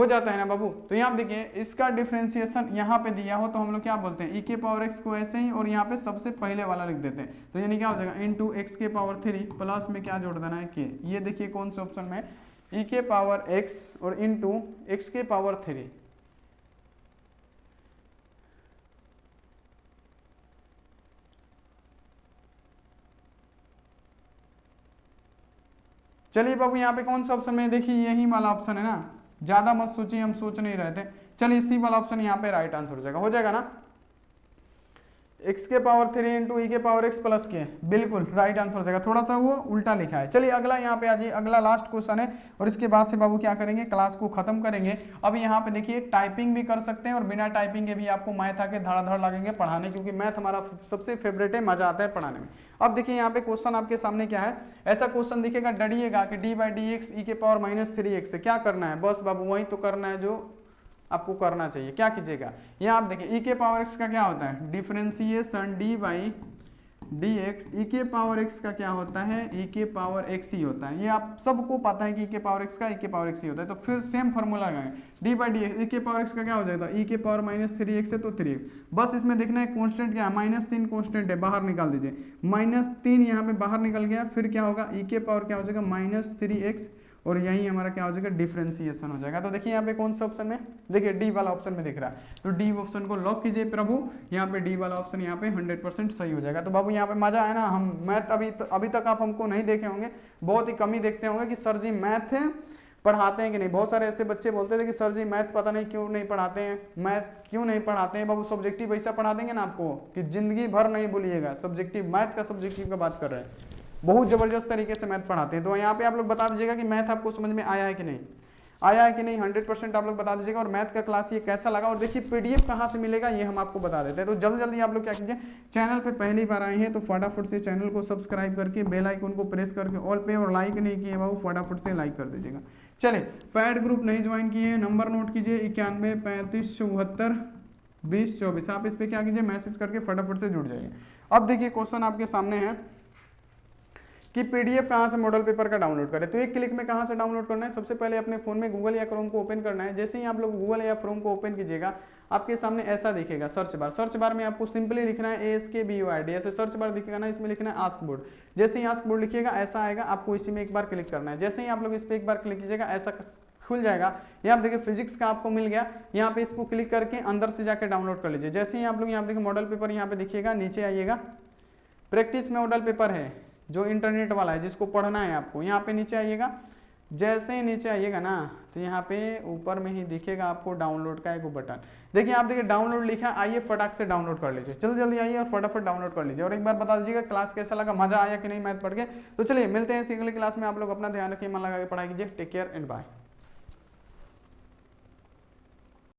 जाता है ना बाबू। तो यहाँ देखिए इसका डिफरेंशिएशन यहाँ पे दिया हो तो हम लोग क्या बोलते हैं e के पावर x को ऐसे ही, और यहाँ पे सबसे पहले वाला लिख देते हैं, तो यानी क्या हो जाएगा इंटू x के पावर 3 प्लस में क्या जोड़ देना है k, ये देखिए कौन से ऑप्शन में e के पावर x और इंटू x के पावर 3, चलिए बाबू यहाँ पे कौन सा ऑप्शन में, देखिए यही वाला ऑप्शन है ना, ज्यादा मत सोचिए, हम सोच नहीं रहे थे। चलिए सी वाला ऑप्शन यहाँ पे राइट आंसर हो जाएगा ना, x के पावर 3 इंटू ई के पावर x प्लस के, बिल्कुल राइट आंसर हो जाएगा, थोड़ा सा वो उल्टा लिखा है। चलिए अगला यहाँ पे आ जाइए, अगला लास्ट क्वेश्चन है, और इसके बाद से बाबू क्या करेंगे क्लास को खत्म करेंगे। अब यहाँ पे देखिए टाइपिंग भी कर सकते हैं और बिना टाइपिंग के भी आपको मैथ आके धड़ाधड़ लगेंगे पढ़ाने, क्योंकि मैथ हमारा सबसे फेवरेट है, मजा आता है पढ़ाने में। अब देखिए यहाँ पे क्वेश्चन आपके सामने क्या है, ऐसा क्वेश्चन दिखेगा डरिएगा कि d/dx e के पावर -3x से क्या करना है, बस बाबू वही तो करना है जो आपको करना चाहिए। क्या कीजिएगा, यहाँ आप देखिए e के पावर x का क्या होता है डिफरेंशिएशन d/dx, e के पावर x का क्या होता है e के पावर x ही होता है, ये आप सबको पता है कि e के पावर x का e के पावर x ही होता है। तो फिर सेम फॉर्मूला लगाएंगे d/dx, e के पावर x का क्या हो जाएगा e के पावर -3x है तो 3x, बस इसमें देखना है कांस्टेंट क्या है -3 कांस्टेंट है, बाहर निकाल दीजिए, -3 यहाँ पे बाहर निकल गया, फिर क्या होगा e के पावर क्या हो जाएगा -3x, और यही हमारा क्या हो जाएगा डिफरेंशिएशन हो जाएगा। तो देखिए यहाँ पे कौन सा ऑप्शन में, देखिए डी वाला ऑप्शन में दिख रहा है, तो डी ऑप्शन को लॉक कीजिए प्रभु, यहाँ पे डी वाला ऑप्शन यहाँ पे 100% सही हो जाएगा। तो बाबू यहाँ पे मजा आया ना, हम मैथ अभी तक आप हमको नहीं देखे होंगे, बहुत ही कम ही देखते होंगे कि सर जी मैथ पढ़ाते हैं कि नहीं। बहुत सारे ऐसे बच्चे बोलते थे कि सर जी मैथ पता नहीं क्यों नहीं पढ़ाते हैं, मैथ क्यों नहीं पढ़ाते हैं। बाबू सब्जेक्टिव ऐसा पढ़ा देंगे ना आपको कि जिंदगी भर नहीं भूलिएगा, सब्जेक्टिव मैथ का सब्जेक्टिव का बात कर रहे हैं, बहुत जबरदस्त तरीके से मैथ पढ़ाते हैं। तो यहाँ पे आप लोग बता दीजिएगा कि मैथ आपको समझ में आया है कि नहीं, 100% आप लोग बता दीजिएगा। और मैथ का क्लास ये कैसा लगा, और देखिए पीडीएफ कहाँ से मिलेगा ये हम आपको बता देते हैं। तो जल्दी जल्दी आप लोग क्या कीजिए, चैनल पे पहली बार आए हैं तो फटाफट से चैनल को सब्सक्राइब करके बेल आइकन को प्रेस करके ऑल पे, और लाइक नहीं किए बाबू फटाफट से लाइक कर दीजिएगा। चले पैड ग्रुप नहीं ज्वाइन किए, नंबर नोट कीजिए 91 35 74 20 24, आप इस पर क्या कीजिए मैसेज करके फटाफट से जुड़ जाइए। अब देखिए क्वेश्चन आपके सामने है कि पीडीएफ कहाँ से मॉडल पेपर का डाउनलोड करें। तो एक क्लिक में कहाँ से डाउनलोड करना है, सबसे पहले अपने फोन में गूगल या क्रोम को ओपन करना है। जैसे ही आप लोग गूगल या क्रोम को ओपन कीजिएगा आपके सामने ऐसा दिखेगा सर्च बार। सर्च बार में आपको सिंपली लिखना है ASKBORD, ऐसे सर्च बार दिखेगा ना, इसमें लिखना है आस्क बोर्ड। जैसे ही आस्क बोर्ड लिखिएगा ऐसा आएगा, आपको इसी में एक बार क्लिक करना है। जैसे ही आप लोग इस पर एक बार क्लिक कीजिएगा ऐसा खुल जाएगा। यहाँ देखिए फिजिक्स का आपको मिल गया, यहाँ पे इसको क्लिक करके अंदर से जाकर डाउनलोड कर लीजिए। जैसे ही आप लोग यहाँ देखिए मॉडल पेपर यहाँ पे देखिएगा, नीचे आइएगा प्रैक्टिस में मॉडल पेपर है जो इंटरनेट वाला है जिसको पढ़ना है आपको, यहाँ पे नीचे आइएगा। जैसे ही नीचे आइएगा ना तो यहाँ पे ऊपर में ही दिखेगा आपको डाउनलोड का एक बटन। देखिए आप देखिए डाउनलोड लिखा, आइए फटाक से डाउनलोड कर लीजिए, जल्दी जल्दी आइए और फटाफट डाउनलोड कर लीजिए। और एक बार बता दीजिएगा क्लास कैसा लगा, मजा आया कि नहीं मैथ पढ़ के। तो चलिए मिलते हैं अगली क्लास में, आप लोग अपना ध्यान रखिए, मन लगा के पढ़ाई कीजिए। Take care and bye.